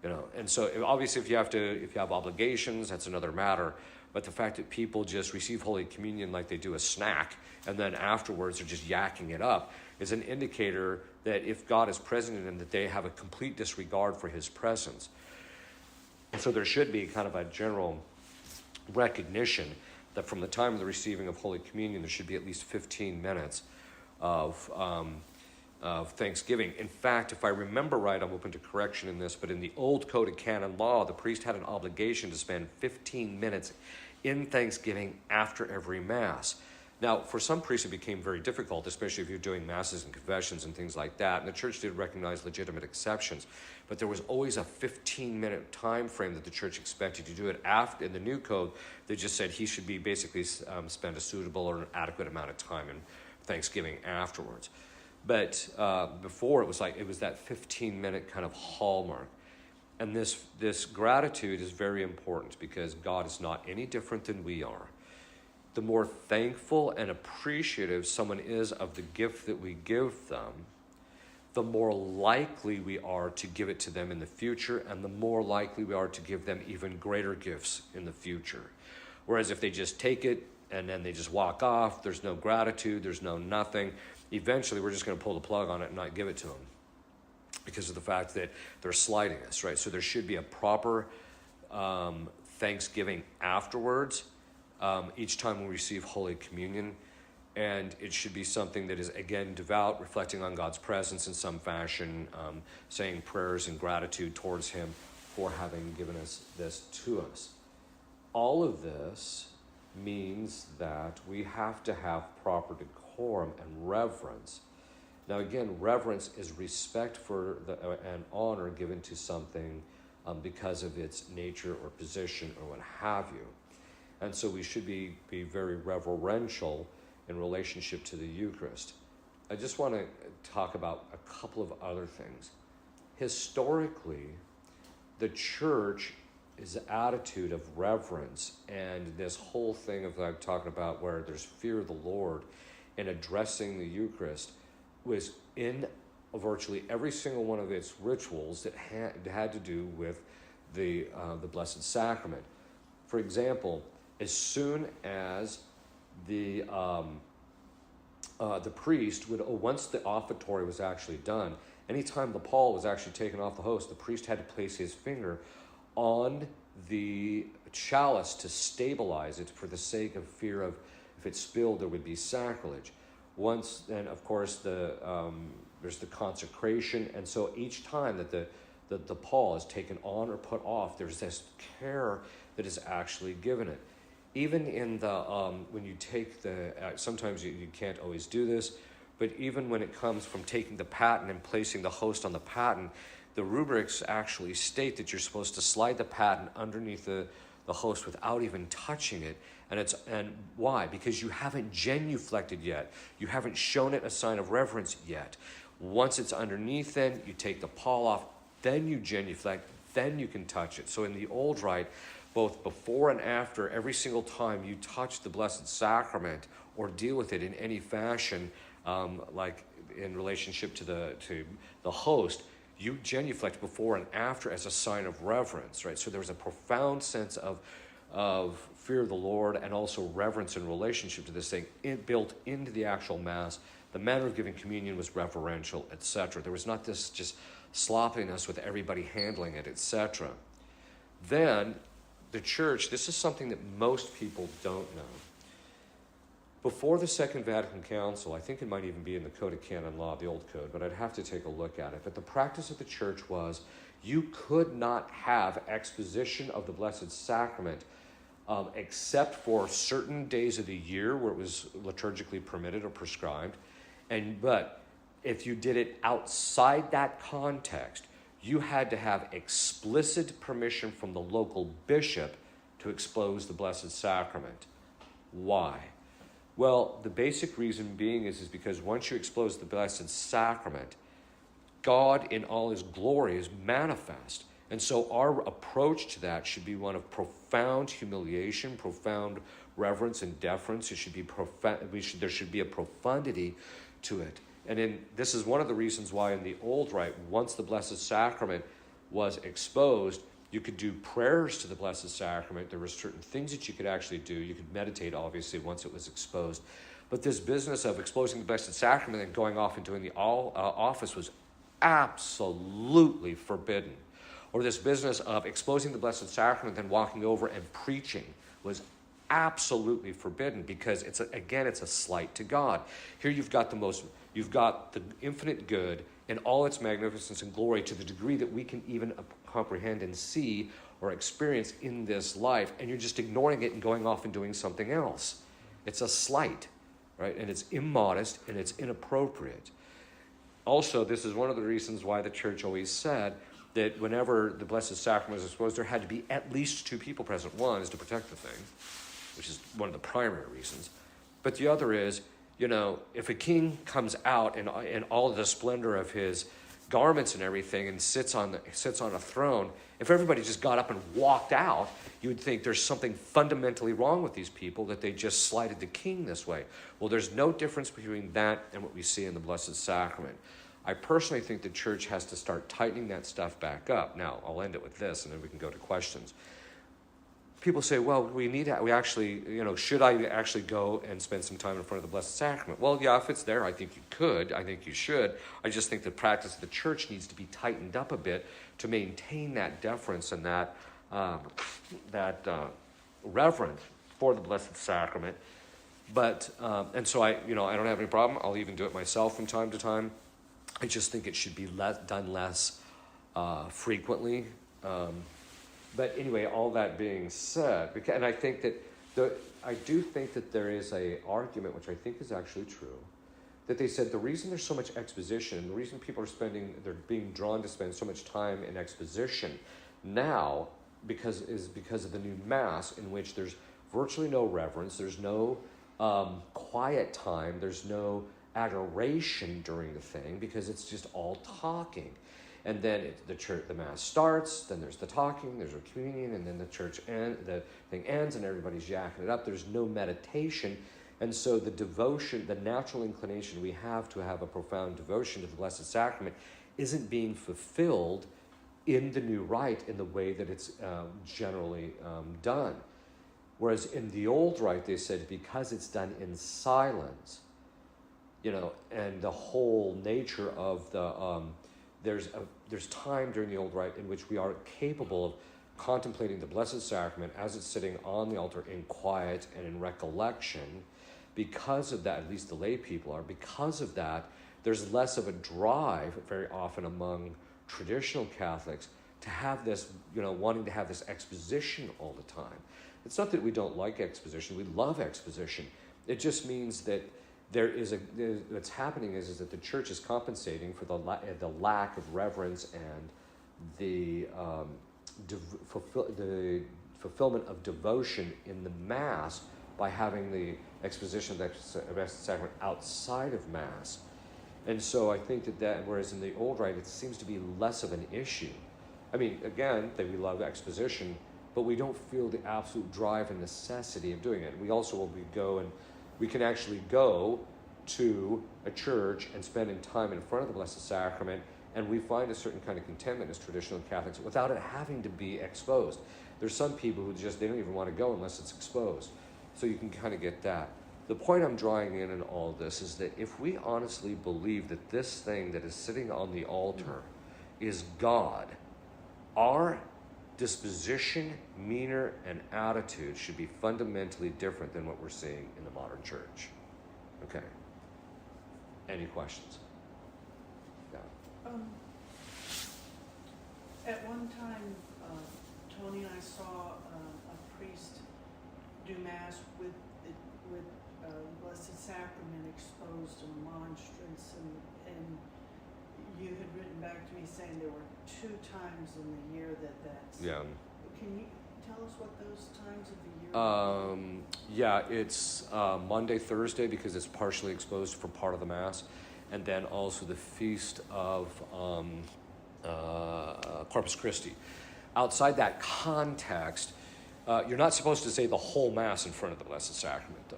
And so obviously if you have obligations, that's another matter. But the fact that people just receive Holy Communion like they do a snack, and then afterwards they're just yakking it up, is an indicator that if God is present in them, that they have a complete disregard for his presence. And so there should be kind of a general recognition that from the time of the receiving of Holy Communion, there should be at least 15 minutes of thanksgiving. In fact, if I remember right, I'm open to correction in this, but in the old Code of Canon Law, the priest had an obligation to spend 15 minutes in thanksgiving after every Mass. Now, for some priests, it became very difficult, especially if you're doing Masses and confessions and things like that, and the church did recognize legitimate exceptions, but there was always a 15-minute time frame that the church expected to do it. After, in the new code, they just said he should be basically spend a suitable or an adequate amount of time in thanksgiving afterwards. But before, it was that 15-minute kind of hallmark. And this gratitude is very important because God is not any different than we are. The more thankful and appreciative someone is of the gift that we give them, the more likely we are to give it to them in the future, and the more likely we are to give them even greater gifts in the future. Whereas if they just take it and then they just walk off, there's no gratitude, there's no nothing, eventually we're just going to pull the plug on it and not give it to them because of the fact that they're slighting us, right? So there should be a proper thanksgiving afterwards, each time we receive Holy Communion, and it should be something that is, again, devout, reflecting on God's presence in some fashion, saying prayers and gratitude towards him for having given us this to us. All of this means that we have to have proper decorum and reverence. Now again, reverence is respect for and honor given to something because of its nature or position or what have you. And so we should be very reverential in relationship to the Eucharist. I just want to talk about a couple of other things. Historically, the church's attitude of reverence and this whole thing of I'm talking about where there's fear of the Lord in addressing the Eucharist was in virtually every single one of its rituals that had to do with the Blessed Sacrament. For example, as soon as the priest would, once the offertory was actually done, anytime the pall was actually taken off the host, the priest had to place his finger on the chalice to stabilize it for the sake of fear of if it spilled there would be sacrilege. Once then, of course, there's the consecration, and so each time that the pall is taken on or put off, there's this care that is actually given it. Even in the when you take sometimes you can't always do this, but even when it comes from taking the paten and placing the host on the paten, the rubrics actually state that you're supposed to slide the paten underneath the host without even touching it. And why? Because you haven't genuflected yet. You haven't shown it a sign of reverence yet. Once it's underneath, then you take the pall off, then you genuflect, then you can touch it. So in the old rite, both before and after, every single time you touch the Blessed Sacrament or deal with it in any fashion, like in relationship to the host, you genuflect before and after as a sign of reverence, right? So there's a profound sense of fear of the Lord and also reverence in relationship to this thing built into the actual Mass. The manner of giving communion was reverential, etc. There was not this just sloppiness with everybody handling it, etc. Then the church, this is something that most people don't know. Before the Second Vatican Council, I think it might even be in the Code of Canon Law, the old code, but I'd have to take a look at it. But the practice of the church was you could not have exposition of the Blessed Sacrament except for certain days of the year where it was liturgically permitted or prescribed. But if you did it outside that context, you had to have explicit permission from the local bishop to expose the Blessed Sacrament. Why? Well, the basic reason being is because once you expose the Blessed Sacrament, God in all his glory is manifest. And so our approach to that should be one of profound humiliation, profound reverence and deference. It should be there should be a profundity to it. And this is one of the reasons why in the old rite, once the Blessed Sacrament was exposed, you could do prayers to the Blessed Sacrament. There were certain things that you could actually do. You could meditate, obviously, once it was exposed. But this business of exposing the Blessed Sacrament and going off and doing the office was absolutely forbidden. Or this business of exposing the Blessed Sacrament and walking over and preaching was absolutely forbidden, because it's a slight to God. Here you've got the infinite good in all its magnificence and glory, to the degree that we can even comprehend and see or experience in this life, and you're just ignoring it and going off and doing something else. It's a slight, right? And it's immodest and it's inappropriate. Also, this is one of the reasons why the church always said that whenever the Blessed Sacrament was exposed, there had to be at least 2 people present. One is to protect the thing, which is one of the primary reasons. But the other is, if a king comes out in all the splendor of his garments and everything and sits on a throne, if everybody just got up and walked out, you would think there's something fundamentally wrong with these people, that they just slighted the king this way. Well, there's no difference between that and what we see in the Blessed Sacrament. I personally think the church has to start tightening that stuff back up. Now, I'll end it with this, and then we can go to questions. People say, well, should I actually go and spend some time in front of the Blessed Sacrament? Well, yeah, if it's there, I think you could. I think you should. I just think the practice of the church needs to be tightened up a bit to maintain that deference and that reverence for the Blessed Sacrament. But, and so I don't have any problem. I'll even do it myself from time to time. I just think it should be done less frequently. But anyway, all that being said, and I think that I do think that there is a argument, which I think is actually true, that they said the reason there's so much exposition, the reason people they're being drawn to spend so much time in exposition now, because of the new Mass, in which there's virtually no reverence, there's no quiet time, there's no adoration during the thing, because it's just all talking. And then the Mass starts, then there's the talking, there's a communion, and then the thing ends and everybody's yakking it up. There's no meditation. And so the devotion, the natural inclination we have to have a profound devotion to the Blessed Sacrament isn't being fulfilled in the new rite in the way that it's generally done. Whereas in the old rite, they said, because it's done in silence, and the whole nature of the... There's time during the old rite in which we are capable of contemplating the Blessed Sacrament as it's sitting on the altar in quiet and in recollection. Because of that, at least the lay people are, because of that, there's less of a drive very often among traditional Catholics to have this, wanting to have this exposition all the time. It's not that we don't like exposition, we love exposition. It just means that what's happening is that the church is compensating for the lack of reverence and the fulfillment of devotion in the Mass by having the exposition of the Blessed Sacrament outside of Mass. And so I think that whereas in the old rite it seems to be less of an issue. I mean, again, that we love exposition, but we don't feel the absolute drive and necessity of doing it. We also we can actually go to a church and spend time in front of the Blessed Sacrament, and we find a certain kind of contentment as traditional Catholics without it having to be exposed. There's some people who they don't even want to go unless it's exposed. So you can kind of get that. The point I'm drawing in all this is that if we honestly believe that this thing that is sitting on the altar is God, our disposition, demeanor, and attitude should be fundamentally different than what we're seeing in the modern church. Okay. Any questions? Yeah. At one time, Tony and I saw a priest do Mass with Blessed Sacrament exposed in a monstrance, and you had written back to me saying there were 2 times in the year that's... Yeah. Can you tell us what those times of the year are? Yeah, it's Monday, Thursday, because it's partially exposed for part of the Mass, and then also the feast of Corpus Christi. Outside that context, you're not supposed to say the whole Mass in front of the Blessed Sacrament, though.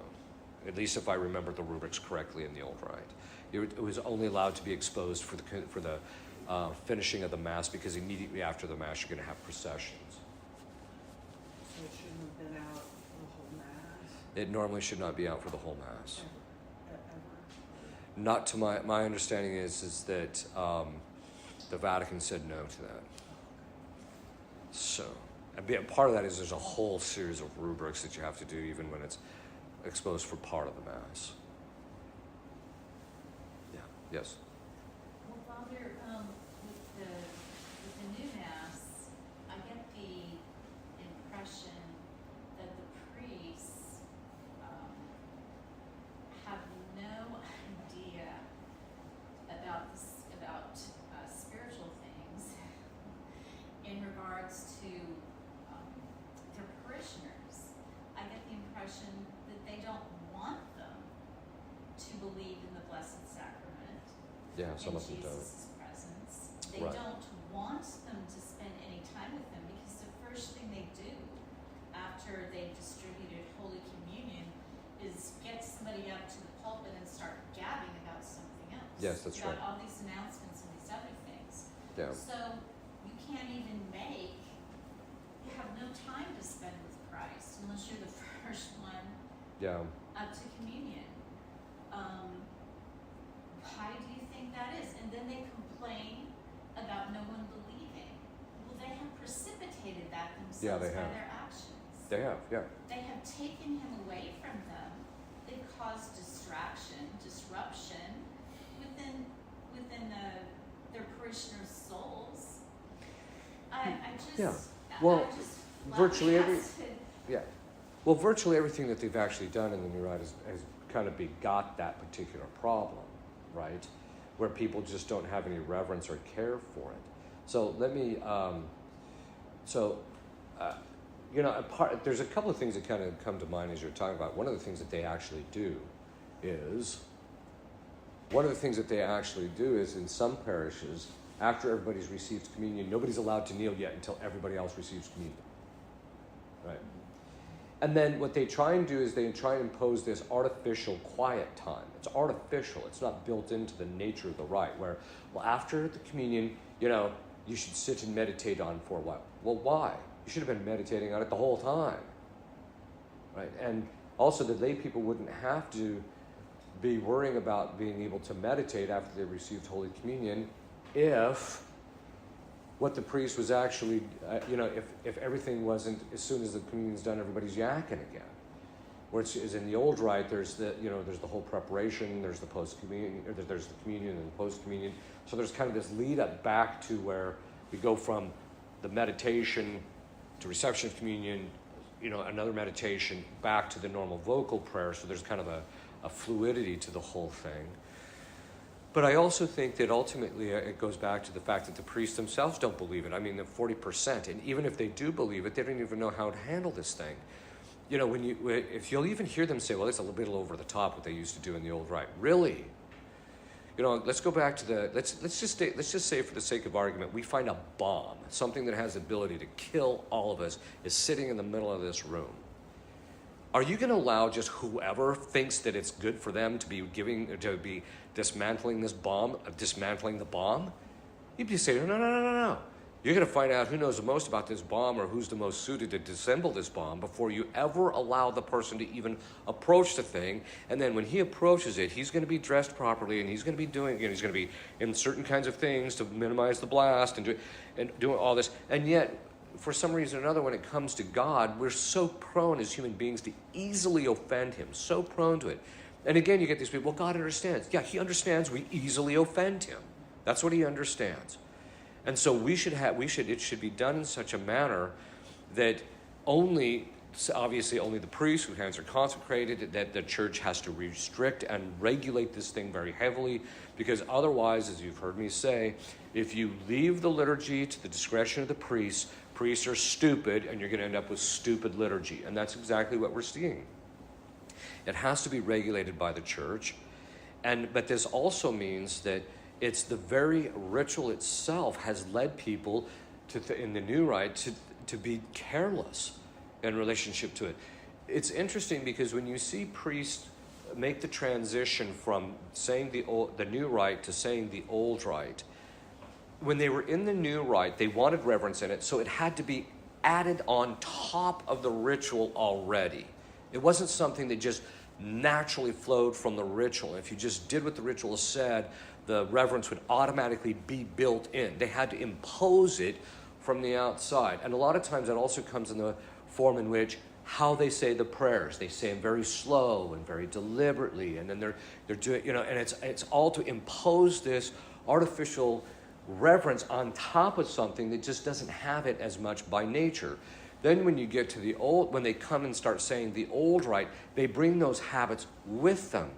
At least if I remember the rubrics correctly in the old rite. It was only allowed to be exposed for the finishing of the Mass, because immediately after the Mass you're going to have processions. So it shouldn't have been out for the whole Mass? It normally should not be out for the whole Mass. Ever? Not to my understanding is that the Vatican said no to that. So, and part of that is there's a whole series of rubrics that you have to do even when it's exposed for part of the Mass. Yeah. Yes. Well, Father, with the new Mass, I get the impression that the priests have no idea about spiritual things in regards to their parishioners. I get the impression that they don't want them to believe in the Blessed Sacrament. Yeah, some of them don't. Jesus' presence. They Right. don't want them to spend any time with them, because the first thing they do after they've distributed Holy Communion is get somebody up to the pulpit and start gabbing about something else. Yes, that's about right. all these announcements and these other things. Yeah. So you can't even you have no time to spend with Christ unless you're the first one Yeah. up to communion. Why do you think that is? And then they complain about no one believing. Well, they have precipitated that themselves Yeah, they by have. their actions. They have, yeah. They have taken him away from them. They've caused disruption within their parishioners' souls. I just, Yeah. Well, I'm just virtually every- flabbergasted. Yeah. Well, virtually everything that they've actually done in the New Rite has kind of begot that particular problem, right? Where people just don't have any reverence or care for it. So let me, there's a couple of things that kind of come to mind as you're talking about. One of the things that they actually do is in some parishes, after everybody's received communion, nobody's allowed to kneel yet until everybody else receives communion. Right? And then what they try and do is they try and impose this artificial quiet time. It's artificial. It's not built into the nature of the rite, where, well, after the communion, you should sit and meditate on for a while. Well, why? You should have been meditating on it the whole time. Right? And also the lay people wouldn't have to be worrying about being able to meditate after they received Holy Communion if what the priest was actually, if everything wasn't, as soon as the communion's done, everybody's yakking again. Whereas in the old rite, there's the whole preparation, there's the post-communion, there's the communion and the post-communion. So there's kind of this lead up back to where we go from the meditation to reception of communion, another meditation, back to the normal vocal prayer. So there's kind of a fluidity to the whole thing. But I also think that ultimately it goes back to the fact that the priests themselves don't believe it. I mean, the 40%, and even if they do believe it, they don't even know how to handle this thing. If you'll even hear them say, well, it's a little bit over the top what they used to do in the old rite. Really? Let's go back to let's just say for the sake of argument, we find a bomb, something that has the ability to kill all of us, is sitting in the middle of this room. Are you going to allow just whoever thinks that it's good for them to be dismantling this bomb, dismantling the bomb? You'd be saying, no. You're going to find out who knows the most about this bomb or who's the most suited to disassemble this bomb before you ever allow the person to even approach the thing. And then when he approaches it, he's going to be dressed properly, and he's going to be he's going to be in certain kinds of things to minimize the blast and doing all this. And yet, for some reason or another, when it comes to God, we're so prone as human beings to easily offend him, so prone to it. And again, you get these people, well, God understands. Yeah, he understands we easily offend him. That's what he understands. And so it should be done in such a manner that obviously only the priests whose hands are consecrated, that the church has to restrict and regulate this thing very heavily, because otherwise, as you've heard me say, if you leave the liturgy to the discretion of the priests are stupid, and you're going to end up with stupid liturgy. And that's exactly what we're seeing. It has to be regulated by the church. But this also means that It's the very ritual itself has led people in the new rite to be careless in relationship to it. It's interesting because when you see priests make the transition from saying the new rite to saying the old rite, when they were in the new rite, they wanted reverence in it, so it had to be added on top of the ritual already. It wasn't something that just naturally flowed from the ritual. If you just did what the ritual said, the reverence would automatically be built in. They had to impose it from the outside. And a lot of times that also comes in the form in which how they say the prayers. They say them very slow and very deliberately, and then they're doing, and it's all to impose this artificial reverence on top of something that just doesn't have it as much by nature. Then when you get to when they come and start saying the old rite, they bring those habits with them.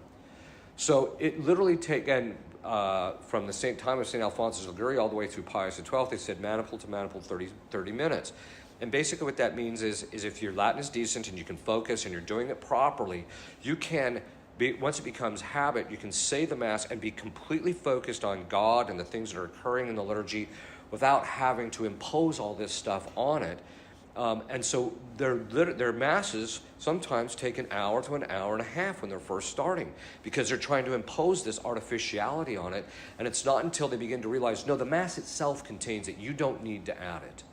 So it literally from the time of St. Alphonsus of Liguori all the way through Pius XII, they said maniple to maniple 30 minutes. And basically what that means is if your Latin is decent and you can focus and you're doing it properly, you can, once it becomes habit, you can say the Mass and be completely focused on God and the things that are occurring in the liturgy without having to impose all this stuff on it. And so their Masses sometimes take an hour to an hour and a half when they're first starting because they're trying to impose this artificiality on it. And it's not until they begin to realize, no, the Mass itself contains it. You don't need to add it,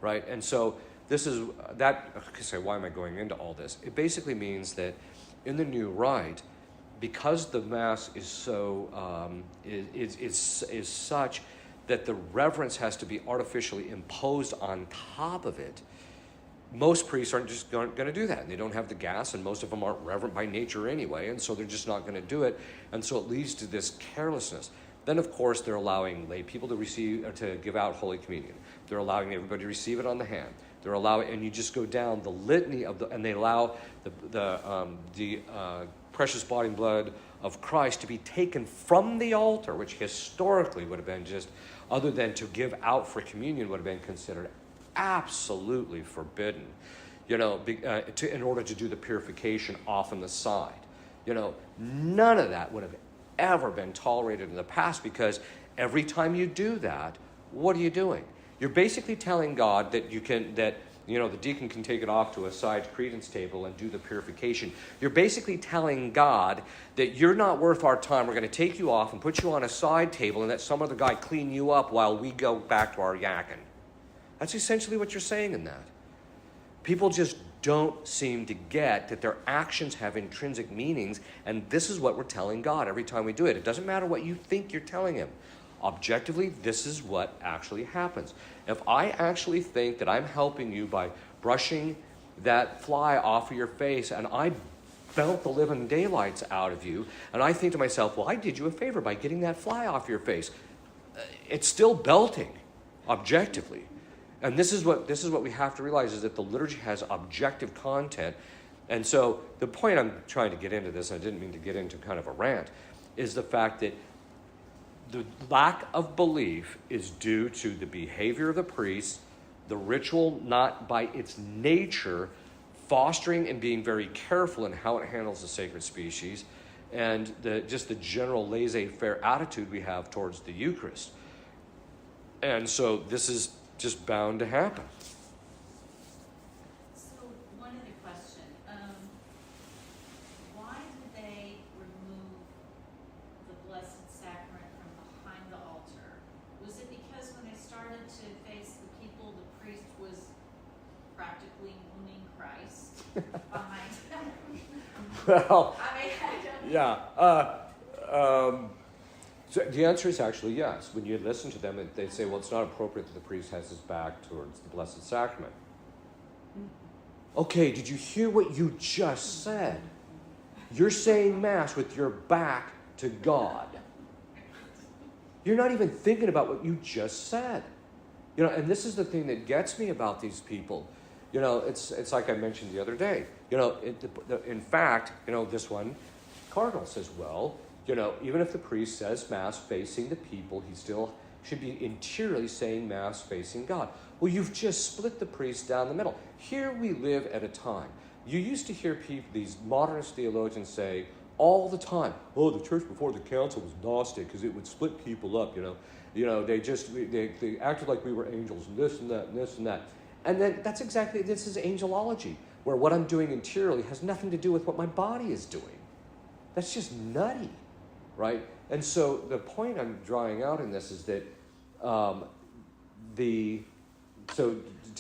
right? And so this is that. Okay, why am I going into all this? It basically means that in the new rite, because the Mass is so is such that the reverence has to be artificially imposed on top of it, most priests aren't just going to do that. And they don't have the gas, and most of them aren't reverent by nature anyway, and so they're just not going to do it. And so it leads to this carelessness. Then, of course, they're allowing lay people to give out Holy Communion. They're allowing everybody to receive it on the hand. They're allowing, and you just go down the litany and they allow the precious body and blood of Christ to be taken from the altar, which historically would have been just, other than to give out for communion, would have been considered absolutely forbidden, in order to do the purification off on the side. None of that would have ever been tolerated in the past, because every time you do that, what are you doing? You're basically telling God that the deacon can take it off to a side credence table and do the purification. You're basically telling God that you're not worth our time. We're going to take you off and put you on a side table and let some other guy clean you up while we go back to our yakking. That's essentially what you're saying in that. People just don't seem to get that their actions have intrinsic meanings, and this is what we're telling God every time we do it. It doesn't matter what you think you're telling him. Objectively, this is what actually happens. If I actually think that I'm helping you by brushing that fly off of your face, and I belt the living daylights out of you, and I think to myself, well, I did you a favor by getting that fly off your face, it's still belting, objectively. And this is what we have to realize, is that the liturgy has objective content. And so the point I'm trying to get into this, and I didn't mean to get into kind of a rant, is the fact that the lack of belief is due to the behavior of the priest, the ritual not by its nature fostering and being very careful in how it handles the sacred species, and just the general laissez-faire attitude we have towards the Eucharist. And so this is just bound to happen. So one other question. Why did they remove the Blessed Sacrament from behind the altar? Was it because when they started to face the people, the priest was practically mooning Christ behind them? Well, I mean, I don't yeah. So the answer is actually yes. When you listen to them, they say, well, it's not appropriate that the priest has his back towards the Blessed Sacrament. Okay, did you hear what you just said? You're saying Mass with your back to God. You're not even thinking about what you just said. And this is the thing that gets me about these people. It's like I mentioned the other day. In fact, this one cardinal says, well, even if the priest says Mass facing the people, he still should be interiorly saying Mass facing God. Well, you've just split the priest down the middle. Here we live at a time. You used to hear these modernist theologians say, all the time. Oh, the church before the council was Gnostic because it would split people up, they acted like we were angels and this and that and this and that. And then this is angelology, where what I'm doing interiorly has nothing to do with what my body is doing. That's just nutty, right? And so the point I'm drawing out in this is that to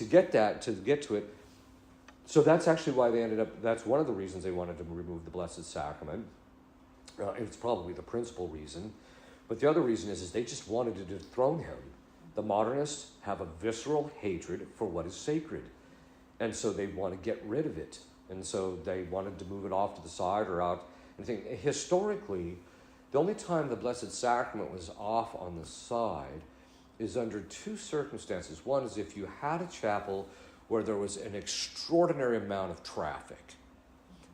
get to it, so that's actually why that's one of the reasons they wanted to remove the Blessed Sacrament. It's probably the principal reason. But the other reason is they just wanted to dethrone him. The modernists have a visceral hatred for what is sacred. And so they want to get rid of it. And so they wanted to move it off to the side or out. Historically, the only time the Blessed Sacrament was off on the side is under two circumstances. One is if you had a chapel where there was an extraordinary amount of traffic.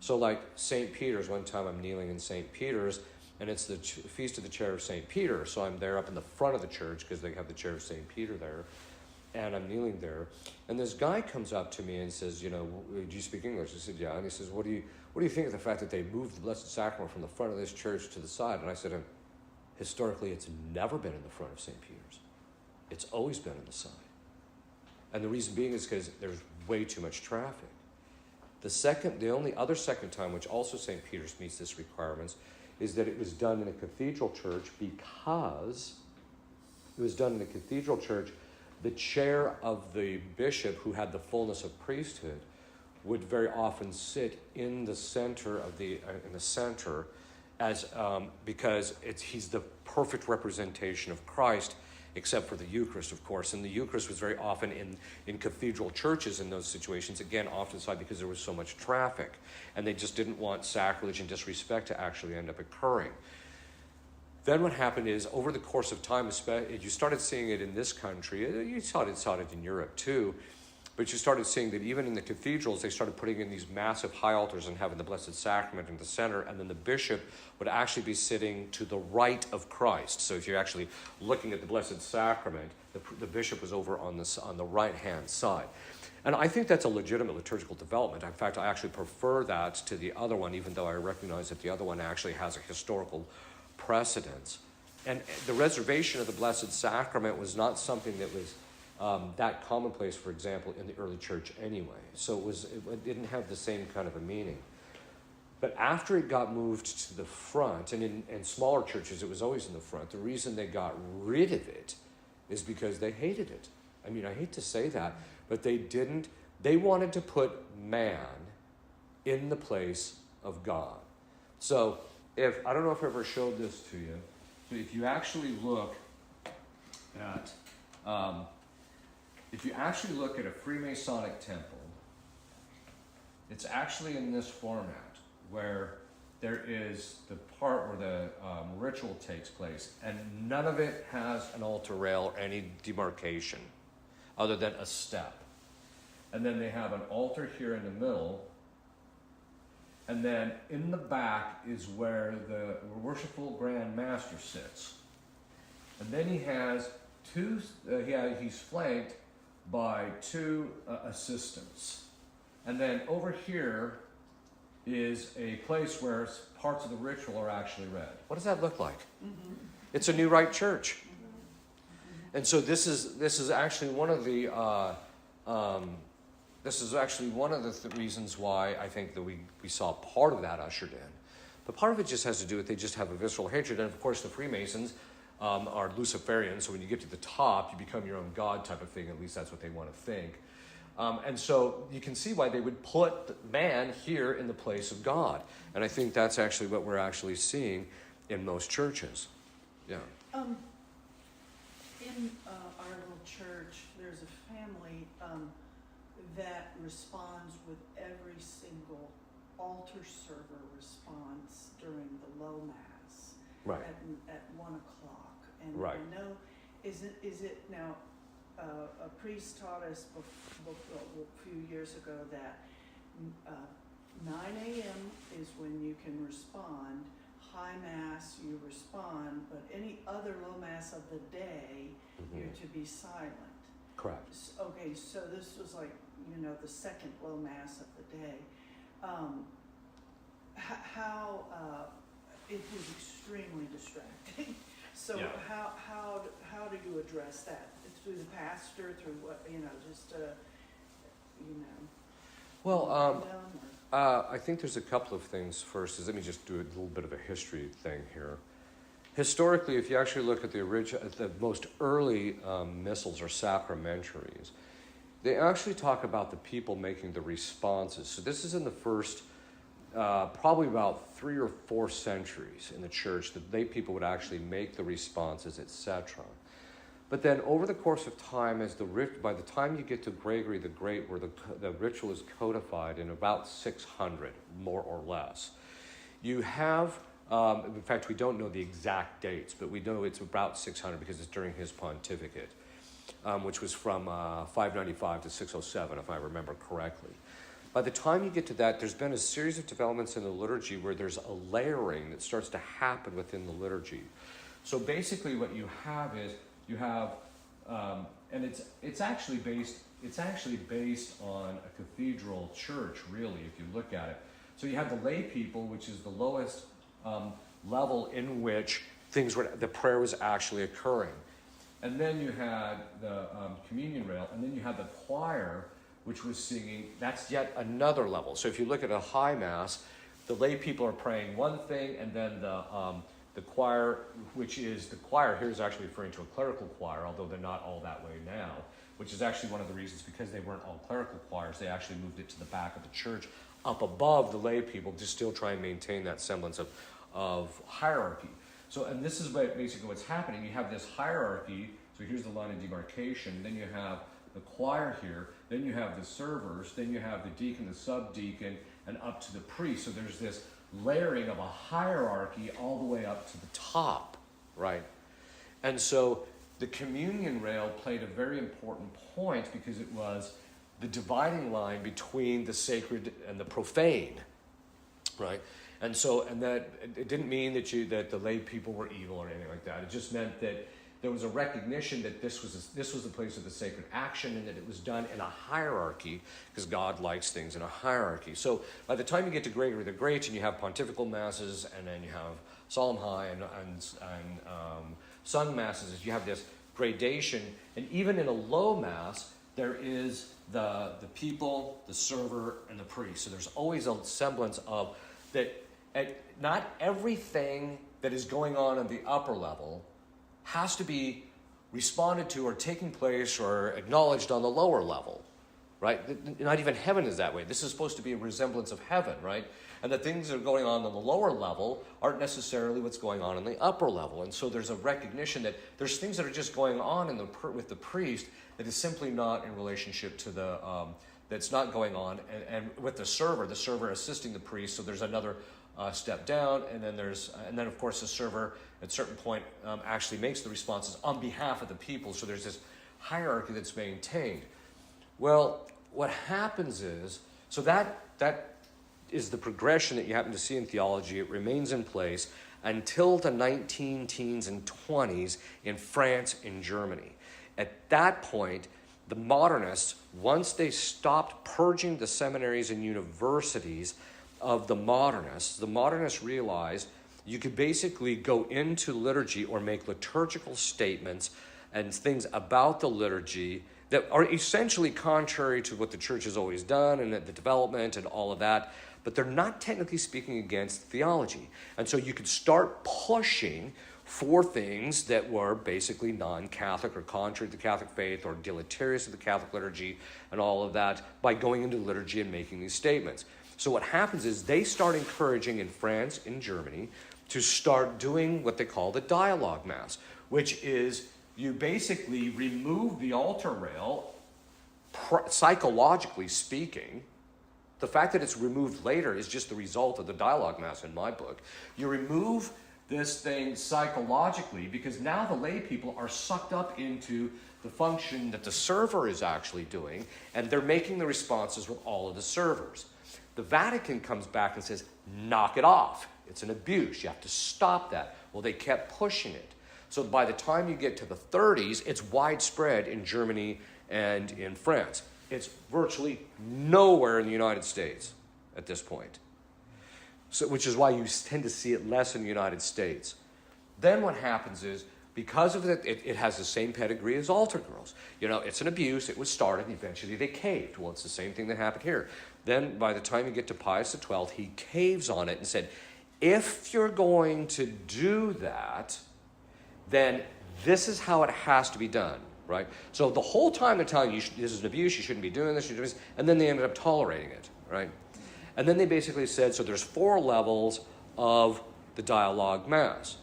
So like St. Peter's, one time I'm kneeling in St. Peter's, and it's the Feast of the Chair of St. Peter. So I'm there up in the front of the church because they have the Chair of St. Peter there. And I'm kneeling there. And this guy comes up to me and says, do you speak English? I said, yeah. And he says, what do you think of the fact that they moved the Blessed Sacrament from the front of this church to the side? And I said, historically, it's never been in the front of St. Peter's. It's always been in the side. And the reason being is because there's way too much traffic. The only other second time, which also St. Peter's meets this requirements, is that it was done in a cathedral church because it was done in a cathedral church. The chair of the bishop, who had the fullness of priesthood, would very often sit in the center of because he's the perfect representation of Christ, except for the Eucharist, of course. And the Eucharist was very often in cathedral churches in those situations, again, oftentimes because there was so much traffic. And they just didn't want sacrilege and disrespect to actually end up occurring. Then what happened is, over the course of time, you started seeing it in this country. You saw it in Europe too. But you started seeing that even in the cathedrals, they started putting in these massive high altars and having the Blessed Sacrament in the center, and then the bishop would actually be sitting to the right of Christ. So if you're actually looking at the Blessed Sacrament, the bishop was over on the right-hand side. And I think that's a legitimate liturgical development. In fact, I actually prefer that to the other one, even though I recognize that the other one actually has a historical precedence. And the reservation of the Blessed Sacrament was not something that was that commonplace, for example, in the early church anyway. So it didn't have the same kind of a meaning. But after it got moved to the front, and in smaller churches it was always in the front, the reason they got rid of it is because they hated it. I mean, I hate to say that, but they wanted to put man in the place of God. So I don't know if I ever showed this to you, but if you actually look at a Freemasonic temple, it's actually in this format, where there is the part where the ritual takes place, and none of it has an altar rail or any demarcation other than a step. And then they have an altar here in the middle, and then in the back is where the worshipful Grand Master sits. And then he has he's flanked by two assistants. And then over here is a place where parts of the ritual are actually read. What does that look like? Mm-hmm. It's a New Rite Church. Mm-hmm. And so this is actually one of the reasons why I think that we saw part of that ushered in. But part of it just has to do with they just have a visceral hatred. And of course the Freemasons are Luciferian, so when you get to the top, you become your own god type of thing. At least that's what they want to think. And so you can see why they would put man here in the place of God. And I think that's actually what we're actually seeing in most churches. Yeah. In our little church, there's a family that responds with every single altar server response during the low mass. Right. At 1 o'clock. And right. I know, is it now, a priest taught us a few years ago that 9 a.m. is when you can respond. High mass, you respond, but any other low mass of the day, mm-hmm. you're to be silent. Correct. Okay, so this was like, the second low mass of the day. how it was extremely distracting. So Yeah. how do you address that? Through the pastor, through what, just Well, them, or? I think there's a couple of things. First is, let me just do a little bit of a history thing here. Historically, if you actually look at the most early missals or sacramentaries, they actually talk about the people making the responses. So this is in the first, probably about 3 or 4 centuries in the church, that lay people would actually make the responses, etc. But then over the course of time, by the time you get to Gregory the Great, where the ritual is codified in about 600, more or less, you have, in fact, we don't know the exact dates, but we know it's about 600 because it's during his pontificate, which was from 595 to 607, if I remember correctly. By the time you get to that, there's been a series of developments in the liturgy where there's a layering that starts to happen within the liturgy. So basically what you have is, you have, and it's actually based on a cathedral church, really, if you look at it. So you have the lay people, which is the lowest level in which the prayer was actually occurring. And then you had the communion rail, and then you had the choir, which was singing. That's yet another level. So if you look at a high mass, the lay people are praying one thing, and then the choir, the choir here is actually referring to a clerical choir, although they're not all that way now, which is actually one of the reasons, because they weren't all clerical choirs, they actually moved it to the back of the church, up above the lay people, to still try and maintain that semblance of hierarchy. So, and this is basically what's happening. You have this hierarchy, so here's the line of demarcation, then you have the choir here, then you have the servers, then you have the deacon, the subdeacon, and up to the priest. So there's this layering of a hierarchy all the way up to the top, right? And so the communion rail played a very important point because it was the dividing line between the sacred and the profane, right? And so, and that it didn't mean that the lay people were evil or anything like that. It just meant that there was a recognition that this was the place of the sacred action, and that it was done in a hierarchy, because God likes things in a hierarchy. So by the time you get to Gregory the Great, and you have pontifical masses, and then you have solemn high and sung masses, you have this gradation. And even in a low mass, there is the people, the server, and the priest. So there's always a semblance of that. Not everything that is going on at the upper level has to be responded to or taking place or acknowledged on the lower level, right? Not even heaven is that way. This is supposed to be a resemblance of heaven, right? And the things that are going on the lower level aren't necessarily what's going on in the upper level. And so there's a recognition that there's things that are just going on with the priest that is simply not in relationship to the, that's not going on. And with the server assisting the priest, so there's another step down, and then of course the server at a certain point actually makes the responses on behalf of the people. So there's this hierarchy that's maintained. Well, what happens is, so that is the progression that you happen to see in theology. It remains in place until the 19 teens and 20s in France and Germany. At that point, the modernists, once they stopped purging the seminaries and universities of the modernists realized you could basically go into liturgy or make liturgical statements and things about the liturgy that are essentially contrary to what the church has always done and the development and all of that, but they're not technically speaking against theology. And so you could start pushing for things that were basically non-Catholic or contrary to the Catholic faith or deleterious to the Catholic liturgy and all of that by going into liturgy and making these statements. So what happens is they start encouraging in France, in Germany, to start doing what they call the dialogue mass, which is you basically remove the altar rail, psychologically speaking. The fact that it's removed later is just the result of the dialogue mass in my book. You remove this thing psychologically because now the lay people are sucked up into the function that the server is actually doing, and they're making the responses with all of the servers. The Vatican comes back and says, knock it off. It's an abuse. You have to stop that. Well, they kept pushing it. So by the time you get to the 30s, it's widespread in Germany and in France. It's virtually nowhere in the United States at this point. So, which is why you tend to see it less in the United States. Then what happens is, because of it has the same pedigree as altar girls. You know, it's an abuse. It was started. Eventually they caved. Well, it's the same thing that happened here. Then by the time you get to Pius XII, he caves on it and said, if you're going to do that, then this is how it has to be done, right? So the whole time they're telling you, this is an abuse, you shouldn't be doing this, and then they ended up tolerating it, right? And then they basically said, so there's 4 levels of the dialogue mass.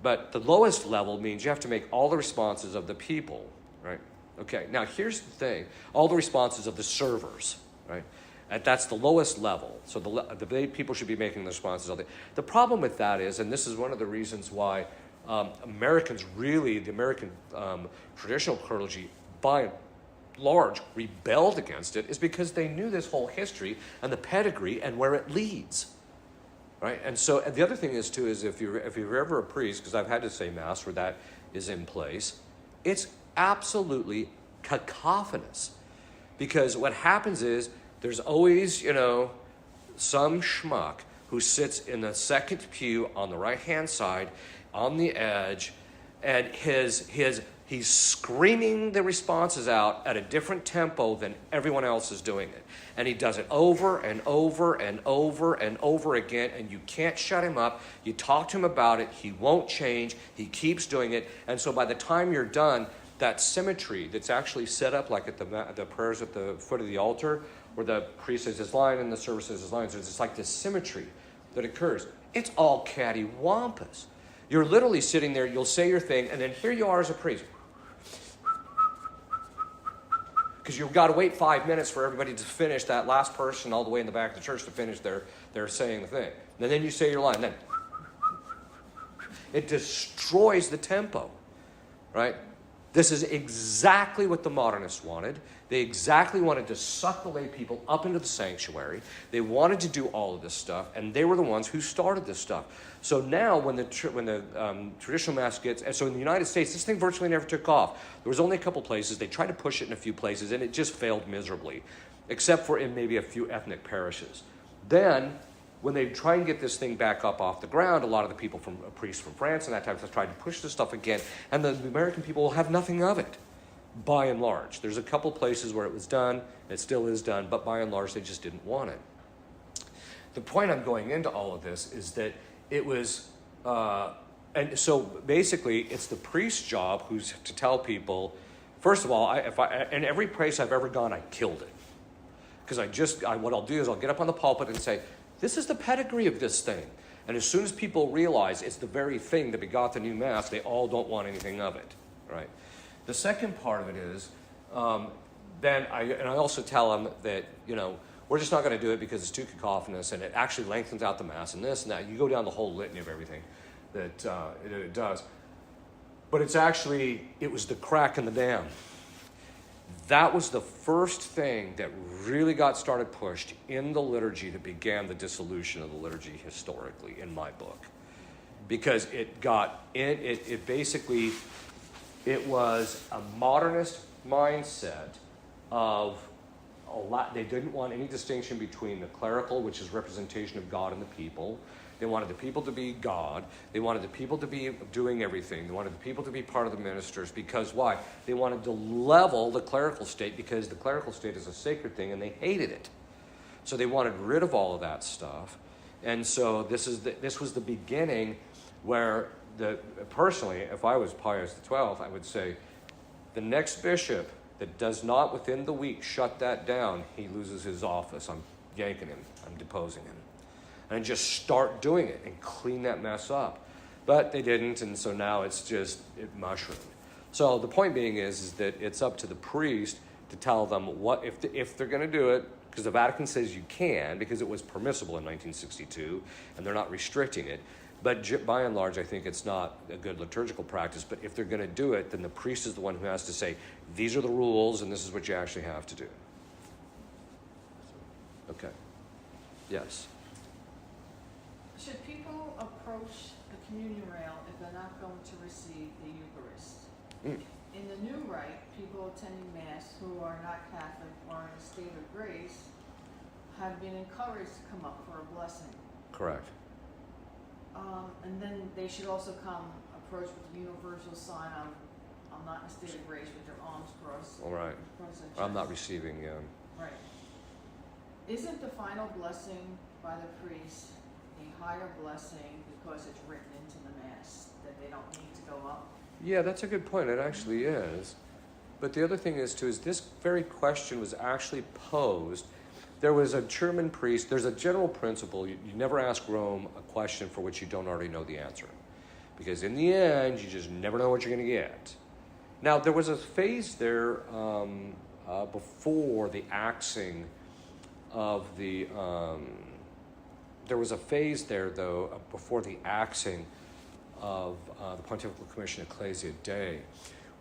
But the lowest level means you have to make all the responses of the people, right? Okay, now here's the thing. All the responses of the servers, right? And that's the lowest level. So the people should be making the responses. The problem with that is, and this is one of the reasons why Americans really, the American traditional clergy, by and large, rebelled against it, is because they knew this whole history and the pedigree and where it leads. Right? And so, and the other thing is, too, is if you're ever a priest, because I've had to say Mass where that is in place, it's absolutely cacophonous. Because what happens is, there's always, you know, some schmuck who sits in the second pew on the right-hand side, on the edge, and he's screaming the responses out at a different tempo than everyone else is doing it. And he does it over and over and over and over again, and you can't shut him up. You talk to him about it, he won't change, he keeps doing it, and so by the time you're done, that symmetry that's actually set up like at the prayers at the foot of the altar, where the priest says his line and the server says his line, so it's like this symmetry that occurs. It's all cattywampus. You're literally sitting there, you'll say your thing, and then here you are as a priest. Because you've got to wait 5 minutes for everybody to finish, that last person all the way in the back of the church to finish their saying the thing. And then you say your line. Then it destroys the tempo, right? This is exactly what the modernists wanted. They exactly wanted to suck the lay people up into the sanctuary. They wanted to do all of this stuff, and they were the ones who started this stuff. So now when the traditional Mass gets, and so in the United States, this thing virtually never took off. There was only a couple places. They tried to push it in a few places, and it just failed miserably, except for in maybe a few ethnic parishes. Then, when they try and get this thing back up off the ground, a lot of the people from priests from France and that type of stuff tried to push this stuff again, and the American people will have nothing of it, by and large. There's a couple places where it was done, it still is done, but by and large they just didn't want it. The point I'm going into all of this is that it was, and so basically it's the priest's job who's to tell people, first of all, in every place I've ever gone, I killed it. Because what I'll do is I'll get up on the pulpit and say, this is the pedigree of this thing. And as soon as people realize it's the very thing that begot the new Mass, they all don't want anything of it, right? The second part of it is, then I also tell them that, you know, we're just not going to do it because it's too cacophonous and it actually lengthens out the Mass and this and that. You go down the whole litany of everything that it does. But it was the crack in the dam. That was the first thing that really got started pushed in the liturgy that began the dissolution of the liturgy historically, in my book. Because it was a modernist mindset of they didn't want any distinction between the clerical, which is representation of God and the people. They wanted the people to be God. They wanted the people to be doing everything. They wanted the people to be part of the ministers. Because why? They wanted to level the clerical state, because the clerical state is a sacred thing and they hated it. So they wanted rid of all of that stuff. And so this was the beginning where, personally, if I was Pius XII, I would say the next bishop that does not within the week shut that down, he loses his office. I'm yanking him. I'm deposing him. And just start doing it and clean that mess up. But they didn't, and so now it mushroomed. So the point being is that it's up to the priest to tell them what if they're going to do it, because the Vatican says you can, because it was permissible in 1962, and they're not restricting it. But by and large, I think it's not a good liturgical practice. But if they're going to do it, then the priest is the one who has to say, these are the rules, and this is what you actually have to do. Okay. Yes. Should people approach the communion rail if they're not going to receive the Eucharist? In the new rite, people attending Mass who are not Catholic or in a state of grace have been encouraged to come up for a blessing. Correct. And then they should also come approach with the universal sign of, I'm not in a state of grace, with their arms crossed. All right. Across their I'm not chest. receiving, Right. Isn't the final blessing by the priest a higher blessing because it's written into the Mass, that they don't need to go up? Yeah, that's a good point. It actually is. But the other thing is, too, is this very question was actually posed. There was a German priest. There's a general principle. You never ask Rome a question for which you don't already know the answer. Because in the end, you just never know what you're going to get. Now, there was a phase there before the axing of the... there was a phase there, though, before the axing of the Pontifical Commission Ecclesia Dei,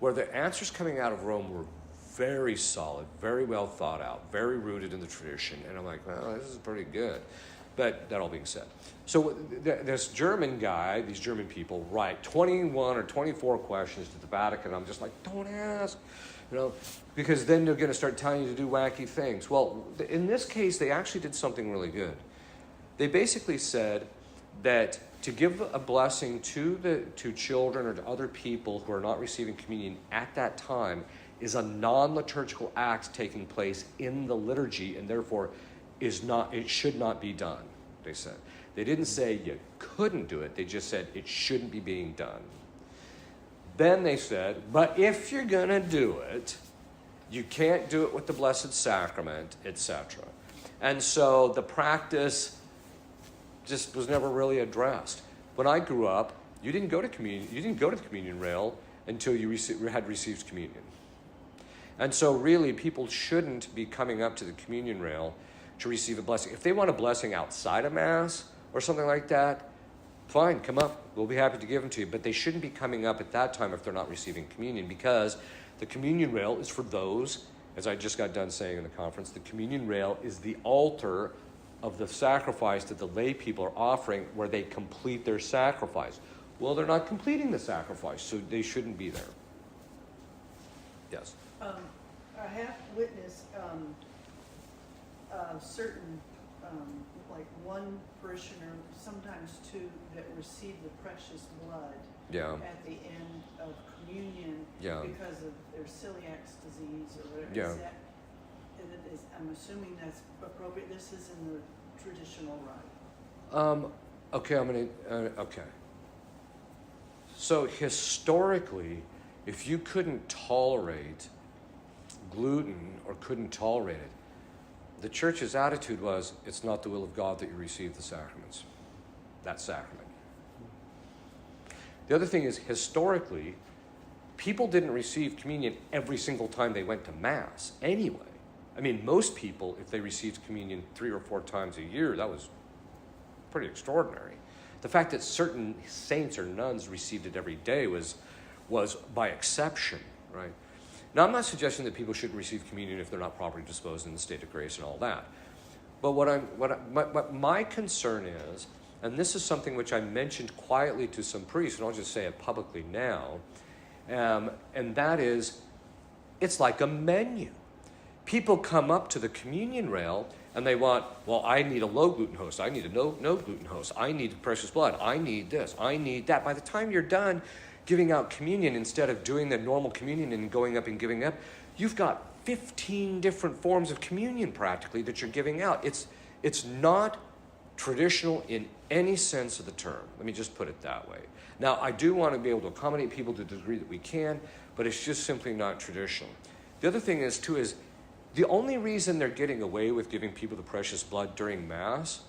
where the answers coming out of Rome were very solid, very well thought out, very rooted in the tradition. And I'm like, well, this is pretty good. But that all being said. So this German guy, these German people, write 21 or 24 questions to the Vatican. I'm just like, don't ask, because then they're going to start telling you to do wacky things. Well, in this case, they actually did something really good. They basically said that to give a blessing to children or to other people who are not receiving communion at that time is a non-liturgical act taking place in the liturgy, and therefore it should not be done, they said. They didn't say you couldn't do it, they just said it shouldn't be being done. Then they said, but if you're going to do it, you can't do it with the Blessed Sacrament, etc. And so the practice just was never really addressed. When I grew up, you didn't go to communion. You didn't go to the communion rail until you had received communion. And so really, people shouldn't be coming up to the communion rail to receive a blessing. If they want a blessing outside of Mass or something like that, fine, come up. We'll be happy to give them to you. But they shouldn't be coming up at that time if they're not receiving communion, because the communion rail is for those, as I just got done saying in the conference, the communion rail is the altar of the sacrifice that the lay people are offering, where they complete their sacrifice. Well, they're not completing the sacrifice, so they shouldn't be there. Yes? I have witnessed certain, like one parishioner, sometimes two, that receive the precious blood at the end of communion because of their celiac disease or whatever. Yeah. I'm assuming that's appropriate. This is in the traditional rite. Okay. So historically, if you couldn't tolerate gluten or couldn't tolerate it, the church's attitude was, it's not the will of God that you receive the sacraments. That sacrament. The other thing is, historically, people didn't receive communion every single time they went to Mass anyway. I mean, most people, if they received communion 3 or 4 times a year, that was pretty extraordinary. The fact that certain saints or nuns received it every day was by exception, right? Now, I'm not suggesting that people shouldn't receive communion if they're not properly disposed in the state of grace and all that. But what my concern is, and this is something which I mentioned quietly to some priests, and I'll just say it publicly now, and that is, it's like a menu. People come up to the communion rail and they want, well, I need a low gluten host. I need a no gluten host. I need precious blood. I need this. I need that. By the time you're done giving out communion, instead of doing the normal communion and going up and giving up, you've got 15 different forms of communion practically that you're giving out. It's not traditional in any sense of the term. Let me just put it that way. Now, I do want to be able to accommodate people to the degree that we can, but it's just simply not traditional. The other thing is, too, is the only reason they're getting away with giving people the precious blood during Mass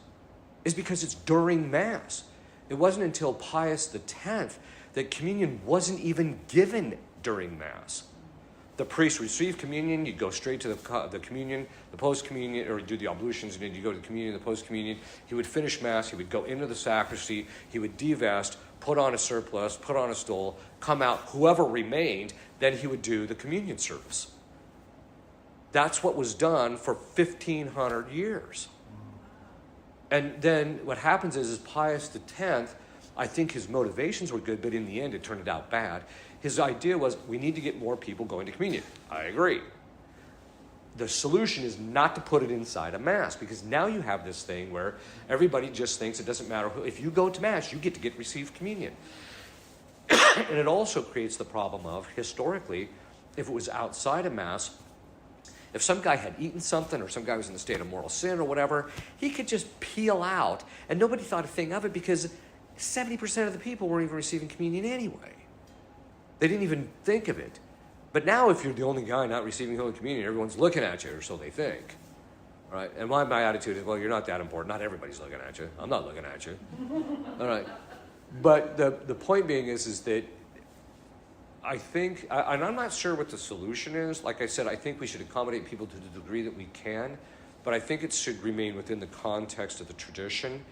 is because it's during Mass. It wasn't until Pius X that communion wasn't even given during Mass. The priest received communion, you go straight to the communion, the post-communion, or you do the ablutions, and then you go to the communion, the post-communion. He would finish Mass, he would go into the sacristy, he would divest, put on a surplice, put on a stole, come out, whoever remained, then he would do the communion service. That's what was done for 1,500 years. And then what happens is Pius X, I think his motivations were good, but in the end it turned out bad. His idea was, we need to get more people going to communion. I agree. the solution is not to put it inside a Mass, because now you have this thing where everybody just thinks it doesn't matter who, if you go to Mass, you get to receive communion. And it also creates the problem of, historically, if it was outside of Mass, if some guy had eaten something or some guy was in a state of mortal sin or whatever, he could just peel out and nobody thought a thing of it because 70% of the people weren't even receiving communion anyway. They didn't even think of it. But now if you're the only guy not receiving Holy Communion, everyone's looking at you, or so they think. Right? And my attitude is, well, you're not that important. Not everybody's looking at you. I'm not looking at you. All right. But the point being is that I think, and I'm not sure what the solution is. Like I said, I think we should accommodate people to the degree that we can, but I think it should remain within the context of the tradition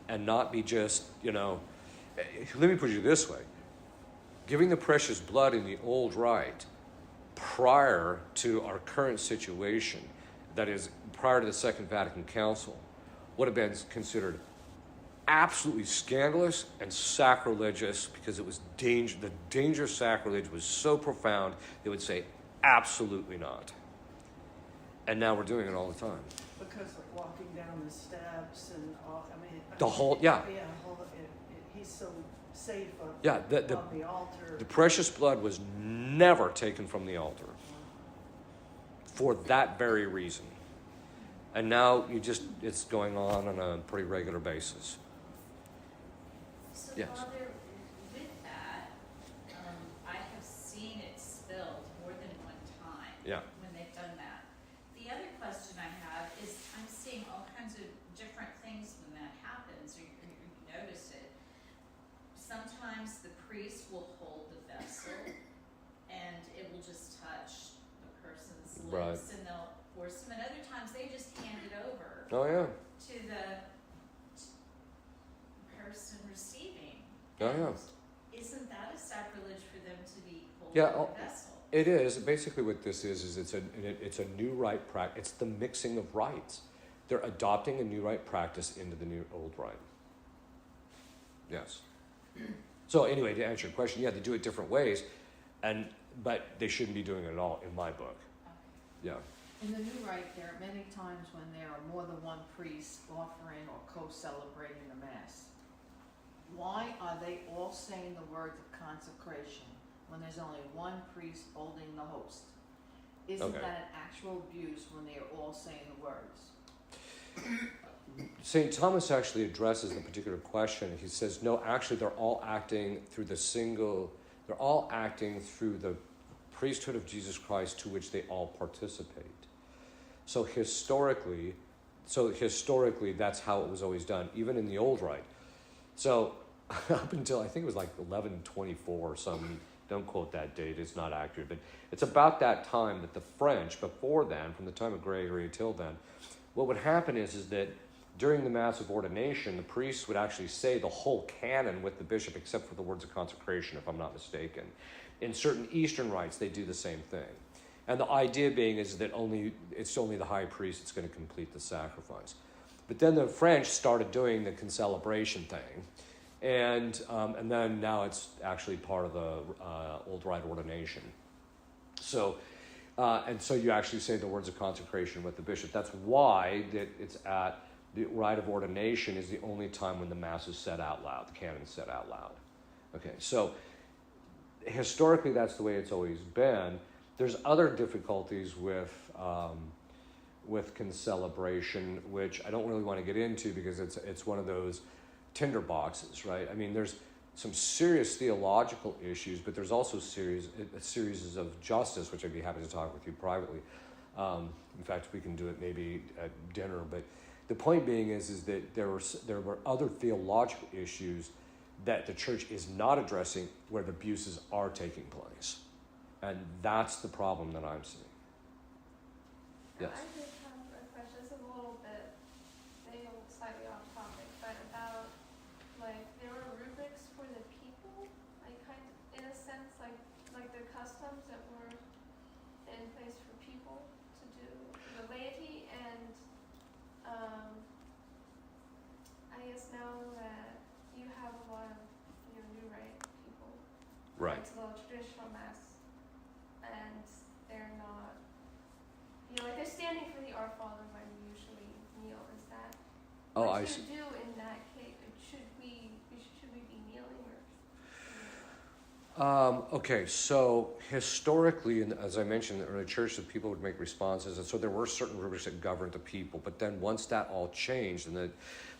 and not be just, let me put it this way. Giving the precious blood in the old rite prior to our current situation, that is, prior to the Second Vatican Council, would have been considered absolutely scandalous and sacrilegious, because it was the danger of sacrilege was so profound, they would say, absolutely not. And now we're doing it all the time. Because of walking down the steps and all, he's so safe on the altar. The precious blood was never taken from the altar for that very reason. And now it's going on a pretty regular basis. So Yes. Father, with that, I have seen it spilled more than one time when they've done that. The other question I have is, I'm seeing all kinds of different things when that happens, or you notice it. Sometimes the priest will hold the vessel and it will just touch the person's lips and they'll force them, and other times they just hand it over to the person receiving. Isn't that a sacrilege for them to be holding the vessel? It is. Basically what this is it's a new rite practice. It's the mixing of rites. They're adopting a new rite practice into the new old rite. Yes. So anyway, to answer your question, they do it different ways, but they shouldn't be doing it at all, in my book. Okay. Yeah. In the new rite, there are many times when there are more than one priest offering or co-celebrating the Mass. Why are they all saying the words of consecration when there's only one priest holding the host? Isn't that an actual abuse when they are all saying the words? St. Thomas actually addresses the particular question. He says, no, actually they're all acting through the priesthood of Jesus Christ, to which they all participate. So historically, that's how it was always done, even in the old rite. So up until, I think it was like 1124 or something, don't quote that date, it's not accurate, but it's about that time that the French, before then, from the time of Gregory till then, what would happen is that during the Mass of ordination, the priests would actually say the whole canon with the bishop, except for the words of consecration, if I'm not mistaken. In certain Eastern rites, they do the same thing. And the idea being is that it's only the high priest that's going to complete the sacrifice. But then the French started doing the concelebration thing. And then now it's actually part of the old rite ordination. So you actually say the words of consecration with the bishop. That's why it's at the rite of ordination is the only time when the Mass is said out loud, the canon is said out loud. Okay, so historically that's the way it's always been. There's other difficulties with concelebration, which I don't really want to get into because it's one of those tinder boxes, right? I mean, there's some serious theological issues, but there's also a series of justice, which I'd be happy to talk with you privately. In fact, we can do it maybe at dinner. But the point being is that there were other theological issues that the church is not addressing where the abuses are taking place. And that's the problem that I'm seeing. Yes. I did have a question. It's a little bit, maybe slightly off topic, but about, there were rubrics for the people, in a sense, like the customs that were in place for people to do, the laity, and I guess now that you have a lot of, new rite people. Right. It's the traditional Mass, and they're not, they're Our Father when we usually kneel. Is that Oh, what I you see. do in that case? Should we be kneeling or? Okay, so historically, as I mentioned, in the early church, the people would make responses, and so there were certain rubrics that governed the people. But then once that all changed, and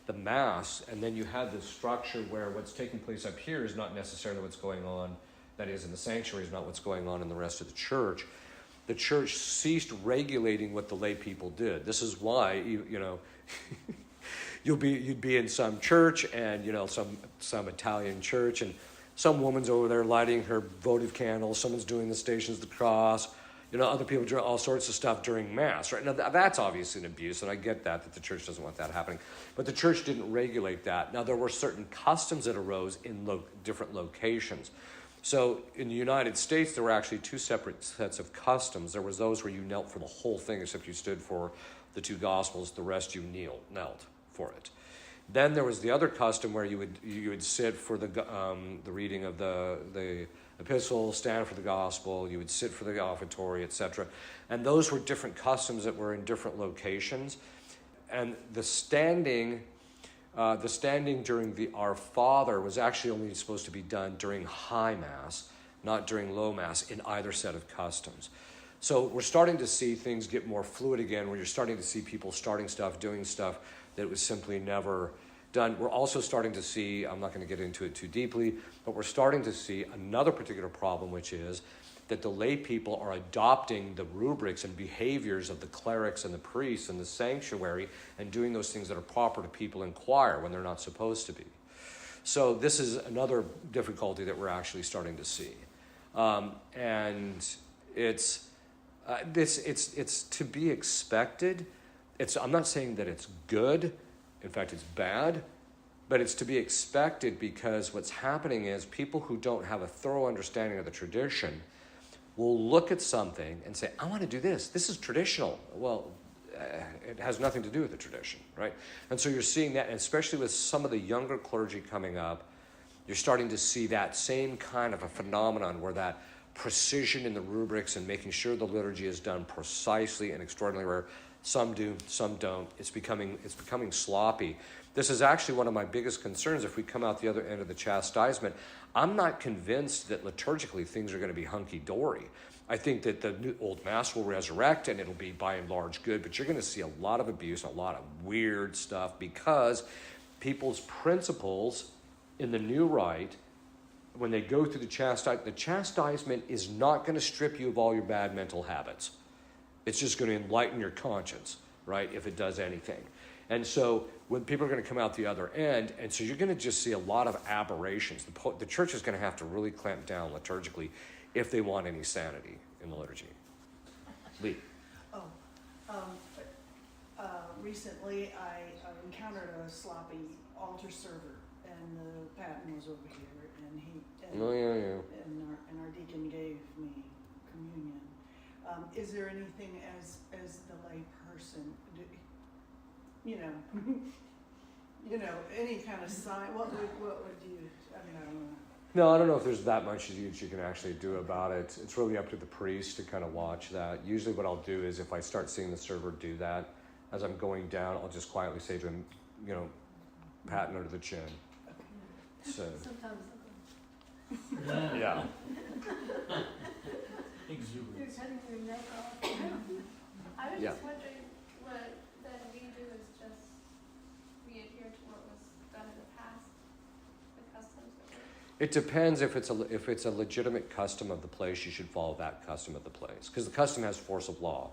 the Mass, and then you had this structure where what's taking place up here is not necessarily what's going on, that is, in the sanctuary is not what's going on in the rest of the church. The church ceased regulating what the lay people did. This is why, you know, you'd be in some church, and, you know, some Italian church, and some woman's over there lighting her votive candles, someone's doing the Stations of the Cross, you know, other people do all sorts of stuff during Mass, right? Now, that's obviously an abuse, and I get that the church doesn't want that happening. But the church didn't regulate that. Now, there were certain customs that arose in different locations. So, in the United States, there were actually two separate sets of customs. There was those where you knelt for the whole thing, except you stood for the two Gospels. The rest you knelt for it. Then there was the other custom where you would sit for the reading of the epistle, stand for the gospel, you would sit for the offertory, etc. And those were different customs that were in different locations. And the standing during the Our Father was actually only supposed to be done during High Mass, not during Low Mass, in either set of customs. So we're starting to see things get more fluid again, where you're starting to see people starting stuff, doing stuff that was simply never done. We're also starting to see, I'm not going to get into it too deeply, but we're starting to see another particular problem, which is that the lay people are adopting the rubrics and behaviors of the clerics and the priests in the sanctuary and doing those things that are proper to people in choir when they're not supposed to be. So this is another difficulty that we're actually starting to see. And it's to be expected. I'm not saying that it's good. In fact, it's bad. But it's to be expected, because what's happening is people who don't have a thorough understanding of the tradition will look at something and say, I want to do this. This is traditional. Well, it has nothing to do with the tradition, right? And so you're seeing that, and especially with some of the younger clergy coming up, you're starting to see that same kind of a phenomenon where that precision in the rubrics and making sure the liturgy is done precisely and extraordinarily rare. Some do, some don't. It's becoming sloppy. This is actually one of my biggest concerns if we come out the other end of the chastisement. I'm not convinced that liturgically things are going to be hunky-dory. I think that the new old Mass will resurrect and it'll be by and large good, but you're going to see a lot of abuse, a lot of weird stuff, because people's principles in the new rite, when they go through the chastisement is not going to strip you of all your bad mental habits. It's just going to enlighten your conscience, right, if it does anything. And so when people are going to come out the other end, and so you're going to just see a lot of aberrations. The church is going to have to really clamp down liturgically if they want any sanity in the liturgy. Lee. Recently I encountered a sloppy altar server, and the paten was over here, and our deacon gave me communion. Is there anything as the lay person, any kind of sign? What would you? I mean, I don't know. No, I don't know if there's that much you can actually do about it. It's really up to the priest to kind of watch that. Usually what I'll do is if I start seeing the server do that, as I'm going down, I'll just quietly say to him, paten under the chin. So. Sometimes. Yeah. You're cutting your neck off. I was just wondering what then we do is just we adhere to what was done in the past, the customs that were. It depends. If it's a legitimate custom of the place, you should follow that custom of the place, because the custom has force of law,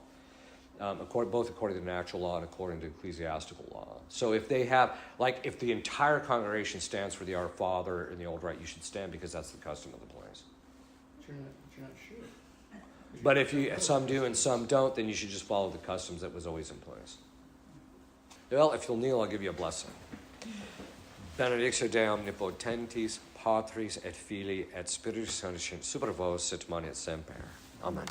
both according to natural law and according to ecclesiastical law. So if they have, if the entire congregation stands for the Our Father in the old rite, you should stand because that's the custom of the place. But you're not sure. But if some do and some don't, then you should just follow the customs that was always in place. Well, if you'll kneel, I'll give you a blessing. Benedictio Dei omnipotentis, Patris et Filii et Spiritus Sancti, super vos et manet semper. Amen.